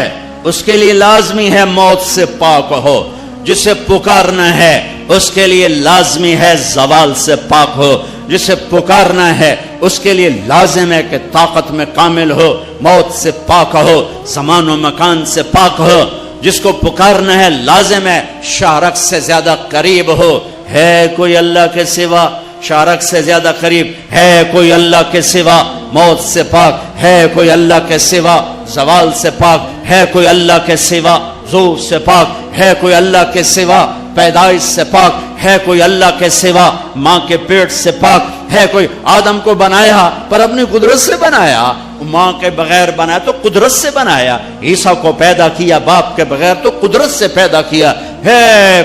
اس کے لیے لازمی ہے موت سے پاک ہو، جسے پکارنا ہے اس کے لیے لازمی ہے زوال سے پاک ہو، جسے پکارنا ہے اس کے لیے لازم ہے کہ طاقت میں کامل ہو، موت سے پاک ہو، زمان و مکان سے پاک ہو۔ جس کو پکارنا ہے لازم ہے شہرک سے زیادہ قریب ہو۔ ہے کوئی اللہ کے سوا شارک سے زیادہ قریب؟ ہے کوئی اللہ کے سوا موت سے پاک؟ ہے کوئی اللہ کے سوا زوال سے پاک؟ ہے کوئی اللہ کے سوا زور سے پاک؟ ہے کوئی اللہ کے سوا پیدائش سے پاک؟ ہے کوئی اللہ کے سوا ماں کے پیٹ سے پاک؟ ہے کوئی؟ آدم کو بنایا پر اپنی قدرت سے بنایا، ماں کے بغیر بنایا تو قدرت سے بنایا، عیسیٰ کو پیدا کیا باپ کے بغیر تو قدرت سے پیدا کیا۔ ہے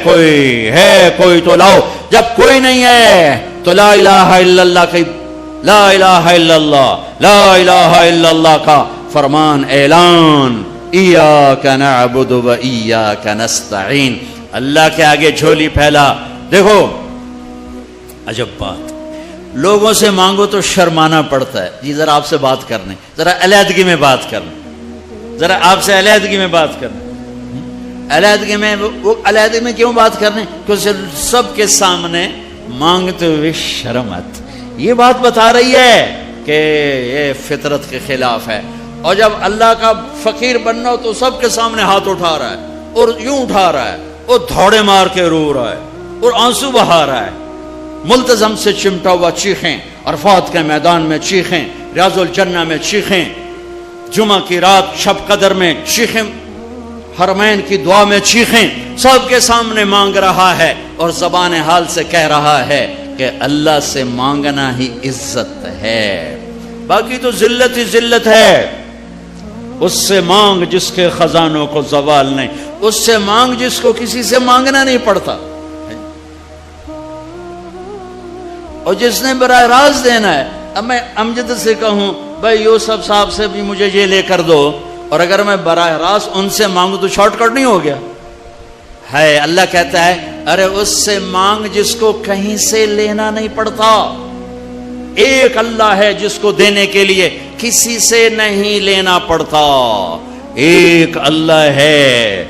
کوئی تو لاؤ، جب کوئی نہیں ہے تو لا الہ الا اللہ کی، لا الہ الا اللہ، لا الہ الا اللہ کا فرمان اعلان، ایاک نعبد و ایاک نستعین، اللہ کے آگے جھولی پھیلا۔ دیکھو عجب بات، لوگوں سے مانگو تو شرمانا پڑتا ہے، جی ذرا آپ سے بات کرنے، ذرا علیحدگی میں بات کرنے، ذرا آپ سے علیحدگی میں بات کرنے۔ علیحدگی میں وہ علیحدگی میں کیوں بات کرنے؟ کیونکہ سب کے سامنے مانگتے ہوئے شرم آتی۔ یہ بات بتا رہی ہے کہ یہ فطرت کے خلاف ہے، اور جب اللہ کا فقیر بننا ہو تو سب کے سامنے ہاتھ اٹھا رہا ہے، اور یوں اٹھا رہا ہے، اور دھوڑے مار کے رو رہا ہے، اور آنسو بہا رہا ہے، ملتزم سے چمٹا ہوا چیخیں، عرفات کے میدان میں چیخیں، ریاض الجنہ میں چیخیں، جمعہ کی رات شب قدر میں چیخیں، حرمین کی دعا میں چیخیں، سب کے سامنے مانگ رہا ہے، اور زبان حال سے کہہ رہا ہے کہ اللہ سے مانگنا ہی عزت ہے، باقی تو ذلت ہی ذلت ہے۔ اس سے مانگ جس کے خزانوں کو زوال نہیں، اس سے مانگ جس کو کسی سے مانگنا نہیں پڑتا، اور جس نے براہ راست دینا ہے۔ اب میں امجد سے کہوں بھائی یوسف صاحب سے بھی مجھے یہ لے کر دو، اور اگر میں براہ راست ان سے مانگوں تو شارٹ کٹ نہیں ہو گیا؟ ہے اللہ کہتا ہے ارے اس سے مانگ جس کو کہیں سے لینا نہیں پڑتا۔ ایک اللہ ہے جس کو دینے کے لیے کسی سے نہیں لینا پڑتا، ایک اللہ ہے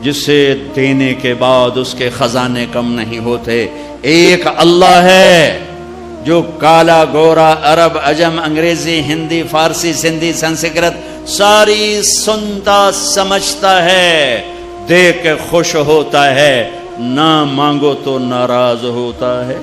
جسے دینے کے بعد اس کے خزانے کم نہیں ہوتے، ایک اللہ ہے جو کالا گورا عرب عجم انگریزی ہندی فارسی سندھی سنسکرت ساری سنتا سمجھتا ہے، دیکھ کے خوش ہوتا ہے، نہ مانگو تو ناراض ہوتا ہے۔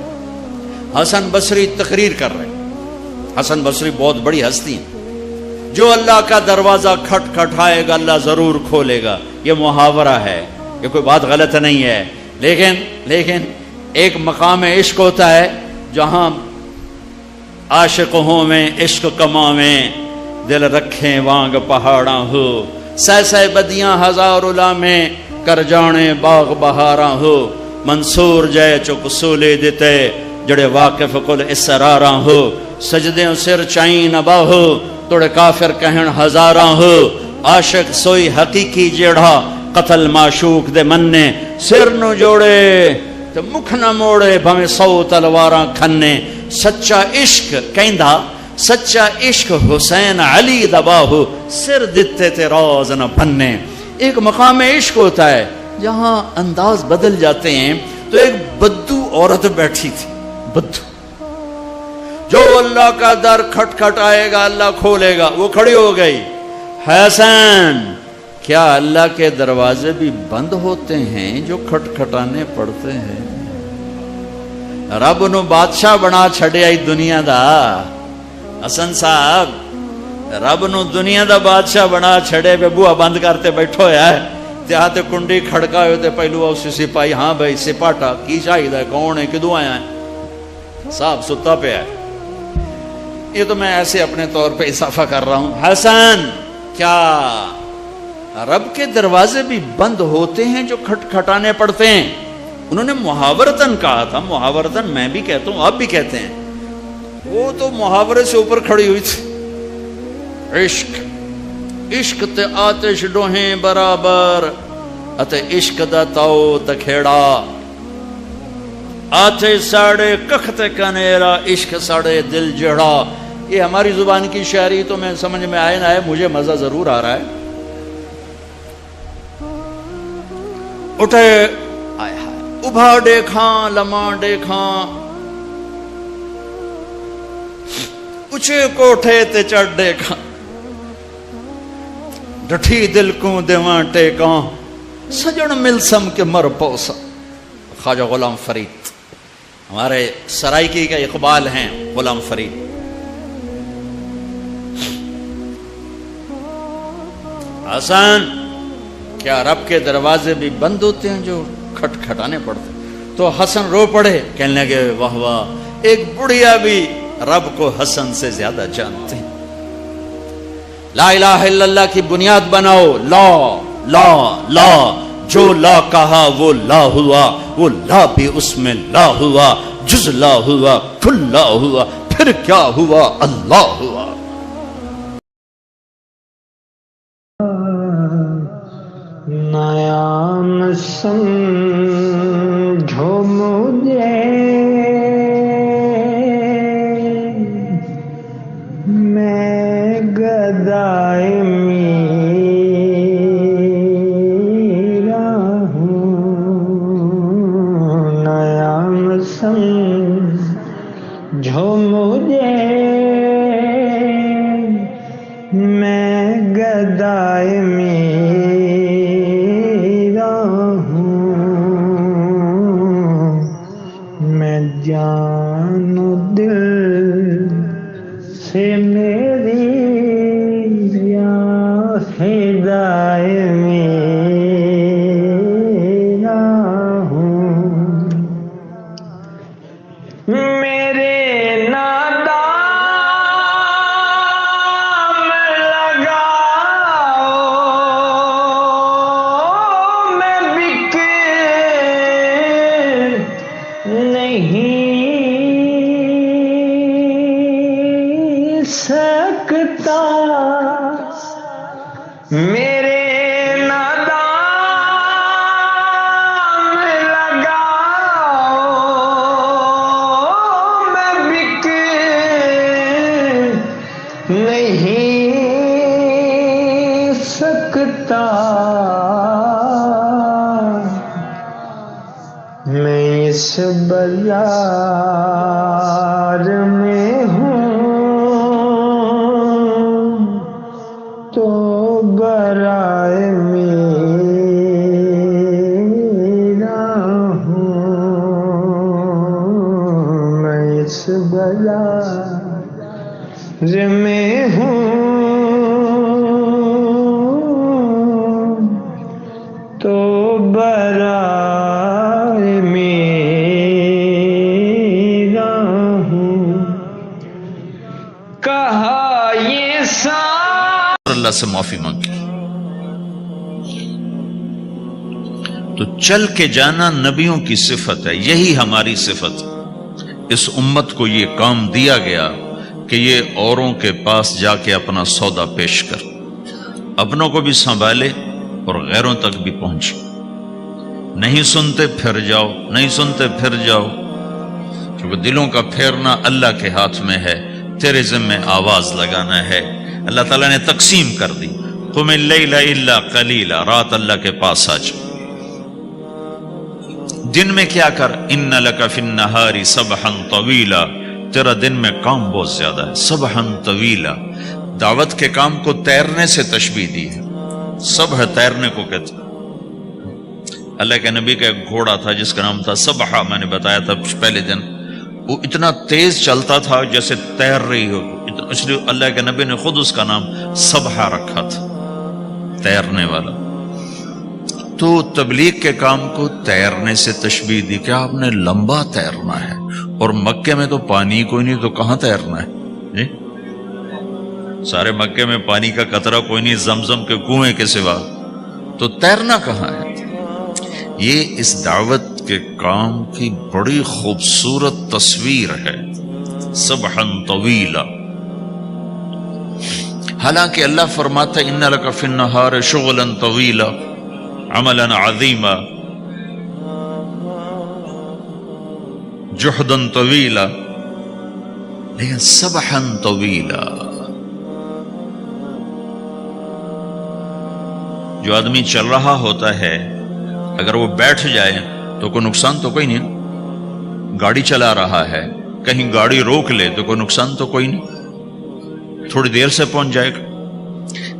حسن بصری تقریر کر رہے ہیں، حسن بصری بہت بڑی ہستی ہیں، جو اللہ کا دروازہ کھٹکھٹائے گا اللہ ضرور کھولے گا، یہ محاورہ ہے، یہ کوئی بات غلط نہیں ہے، لیکن ایک مقام عشق ہوتا ہے جہاں عاشق ہوں میں عشق کماویں، دل رکھیں وانگ پہاڑاں ہو، سہ بدیاں ہزار میں کر جانے باغ بہاراں ہو، منصور جے چک سولے دیتے جڑے واقف کل اسراراں ہو، سجدے سر چائیں نبا ہو توڑے کافر کہن ہزاراں ہو، عاشق سوئی حقیقی جیڑا قتل معشوق دے مننے سر نو جوڑے تے مکھ نہ موڑے بھویں 100 تلواراں کھنے سچا عشق کہندا سچا عشق حسین علی دباہو سر دتے تے راز نہ بننے. ایک مقام عشق ہوتا ہے جہاں انداز بدل جاتے ہیں. تو ایک بدو عورت بیٹھی تھی, بدو, جو اللہ کا در کھٹ کھٹ آئے گا اللہ کھولے گا. وہ کھڑی ہو گئی, حسین کیا اللہ کے دروازے بھی بند ہوتے ہیں جو کھٹ کھٹانے پڑتے ہیں؟ رب نو بادشاہ بنا چھڑیا ہی دنیا دا. حسن صاحب رب نو دنیا دا بادشاہ بنا چھڑے پہ بوہا بند کرتے بیٹھو ہے تے کنڈی کھڑکا ہوئے تے پہلو اسی سپاہی, ہاں بھائی سپاٹا کی شاہد ہے, کون ہے, کدوں آیا ہے؟ صاحب ستا پہ ہے. یہ تو میں ایسے اپنے طور پہ اضافہ کر رہا ہوں. حسن کیا رب کے دروازے بھی بند ہوتے ہیں جو کھٹ کھٹانے پڑتے ہیں؟ انہوں نے محاورتن کہا تھا, محاورتن میں بھی کہتا ہوں, آپ بھی کہتے ہیں. وہ تو محاورے سے اوپر کھڑی ہوئی تھی. عشق عشق تے آتش ڈوہیں برابر اتے عشق دا تاؤ تکھیڑا, آتش ساڑے ککھ تے کنیرا عشق ساڑے دل جڑا. یہ ہماری زبان کی شاعری تو میں سمجھ میں آئے نہ آئے, مجھے مزہ ضرور آ رہا ہے. اٹھے آئے ہائے ابھا دیکھاں لمحہ دیکھاں, اچھے کوٹھے تے چڑھ دیکھاں, ڈٹھی دل کو دیواں ٹیکاں, سجن ملسم کے مر پوسا. خواجہ غلام فرید ہمارے سرائکی کا اقبال ہیں, غلام فرید. حسن کیا رب کے دروازے بھی بند ہوتے ہیں جو کھٹ کھٹانے پڑتے؟ تو حسن رو پڑے, کہنے لگے واہ واہ, ایک بڑھیا بھی رب کو حسن سے زیادہ جانتے ہیں. لا الہ الا اللہ کی بنیاد بناؤ. لا لا لا, جو لا کہا وہ لا ہوا, وہ لا بھی اس میں لا ہوا, جز لا ہوا, کل لا ہوا, پھر کیا ہوا, اللہ ہوا. نیا سمجھو مجھے میں گدائے میرا ہوں. نیا سمجھو مجھے میں گدائے جان و دل سے میری یا فدائے میرا ہوں. میرے نادام لگاؤ, میں بک نہیں سکتا. میرے نادام لگاؤ, میں بک نہیں سکتا. میں اس بازار میں ہوں تو برائے میرا ہوں. میں اس بازار میں ہوں تو برائے میرا ہوں. کہا یہ اللہ سے معافی مانگی. تو چل کے جانا نبیوں کی صفت ہے, یہی ہماری صفت. اس امت کو یہ کام دیا گیا کہ یہ اوروں کے پاس جا کے اپنا سودا پیش کر. اپنوں کو بھی سنبھالے اور غیروں تک بھی پہنچے. نہیں سنتے پھر جاؤ، نہیں سنتے پھر جاؤ، کیونکہ دلوں کا پھیرنا اللہ کے ہاتھ میں ہے. تیرے ذمہ آواز لگانا ہے. اللہ تعالیٰ نے تقسیم کر دی. قم اللیل الا قلیلا، رات اللہ کے پاس آ جا. دن میں کیا کر، ان لک فی النہار سبحا طویلا، تیرا دن میں کام بہت زیادہ ہے. سبحا طویلا، دعوت کے کام کو تیرنے سے تشبیہ دی ہے. سبح تیرنے کو کہتے. اللہ کے نبی کا ایک گھوڑا تھا جس کا نام تھا سبحہ، میں نے بتایا تھا پہلے دن. وہ اتنا تیز چلتا تھا جیسے تیر رہی ہو، اس لیے اللہ کے نبی نے خود اس کا نام سبحہ رکھا تھا، تیرنے والا. تو تبلیغ کے کام کو تیرنے سے تشبیہ دی کہ آپ نے لمبا تیرنا ہے. اور مکے میں تو پانی کوئی نہیں، تو کہاں تیرنا ہے جی؟ سارے مکے میں پانی کا قطرہ کوئی نہیں زمزم کے کنویں کے سوا، تو تیرنا کہاں ہے؟ یہ اس دعوت کے کام کی بڑی خوبصورت تصویر ہے. سبحا طویلا. حالانکہ اللہ فرماتا ہے ان لک فی النہار شغلا طویلا عملا عظیما جہدا طویلا، لیکن سبحا طویلا. جو آدمی چل رہا ہوتا ہے اگر وہ بیٹھ جائے تو کوئی نقصان تو کوئی نہیں. گاڑی چلا رہا ہے، کہیں گاڑی روک لے تو کوئی نقصان تو کوئی نہیں، تھوڑی دیر سے پہنچ جائے گا.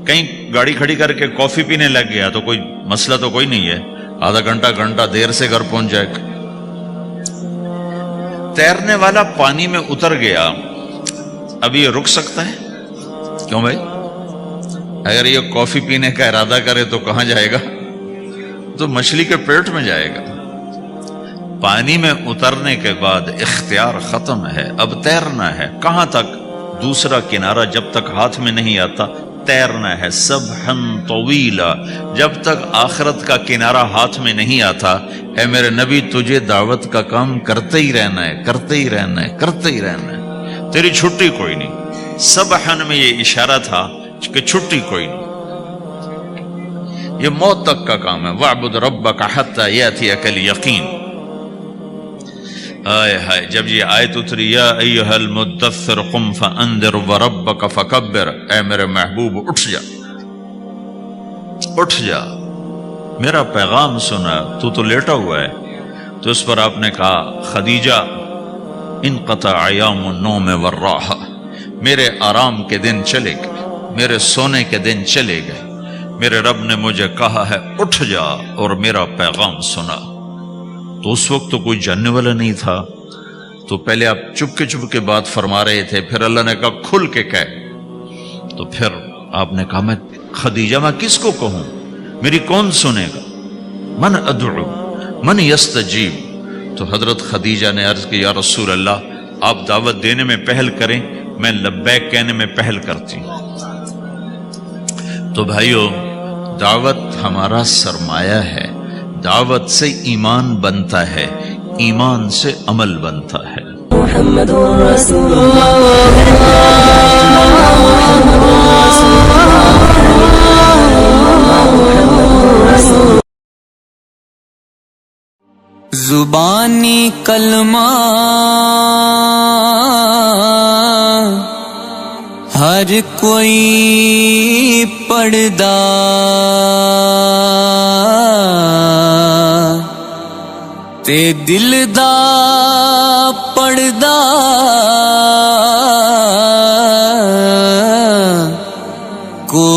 کہیں گاڑی کھڑی کر کے کافی پینے لگ گیا تو کوئی مسئلہ تو کوئی نہیں ہے، آدھا گھنٹہ دیر سے گھر پہنچ جائے گا. تیرنے والا پانی میں اتر گیا، اب یہ رک سکتا ہے؟ کیوں بھائی؟ اگر یہ کافی پینے کا ارادہ کرے تو کہاں جائے گا؟ تو مچھلی کے پیٹ میں جائے گا. پانی میں اترنے کے بعد اختیار ختم ہے، اب تیرنا ہے. کہاں تک؟ دوسرا کنارہ جب تک ہاتھ میں نہیں آتا تیرنا ہے. سبحا طویلا، جب تک آخرت کا کنارہ ہاتھ میں نہیں آتا اے میرے نبی تجھے دعوت کا کام کرتے ہی رہنا ہے، کرتے ہی رہنا ہے، کرتے ہی رہنا ہے، تیری چھٹی کوئی نہیں. سبحا میں یہ اشارہ تھا کہ چھٹی کوئی نہیں، یہ موت تک کا کام ہے. وَاعْبُدْ رَبَّكَ حَتَّى يَأْتِيَكَ الْيَقِينُ. آئے ہائے، جب یہ آیت اتری یا ایھا المدثر قم فانذر وربک فکبر، اے میرے محبوب اٹھ جا، اٹھ جا، میرا پیغام سنا. تو لیٹا ہوا ہے. تو اس پر آپ نے کہا خدیجہ انقطع ایام النوم والراحہ، میرے آرام کے دن چلے گئے، میرے سونے کے دن چلے گئے. میرے رب نے مجھے کہا ہے اٹھ جا اور میرا پیغام سنا. تو اس وقت تو کوئی جاننے والا نہیں تھا، تو پہلے آپ چپ کے بات فرما رہے تھے، پھر اللہ نے کہا کھل کے کہہ. تو پھر آپ نے کہا میں خدیجہ میں کس کو کہوں، میری کون سنے گا؟ من ادعو من یستجیب. تو حضرت خدیجہ نے عرض کی یا رسول اللہ آپ دعوت دینے میں پہل کریں، میں لبیک کہنے میں پہل کرتی ہوں. تو بھائیو، دعوت ہمارا سرمایہ ہے. دعوت سے ایمان بنتا ہے، ایمان سے عمل بنتا ہے. محمد رسول اللہ. زبانی کلمہ ہر کوئی پڑھدا، تے دل دا پڑھدا کو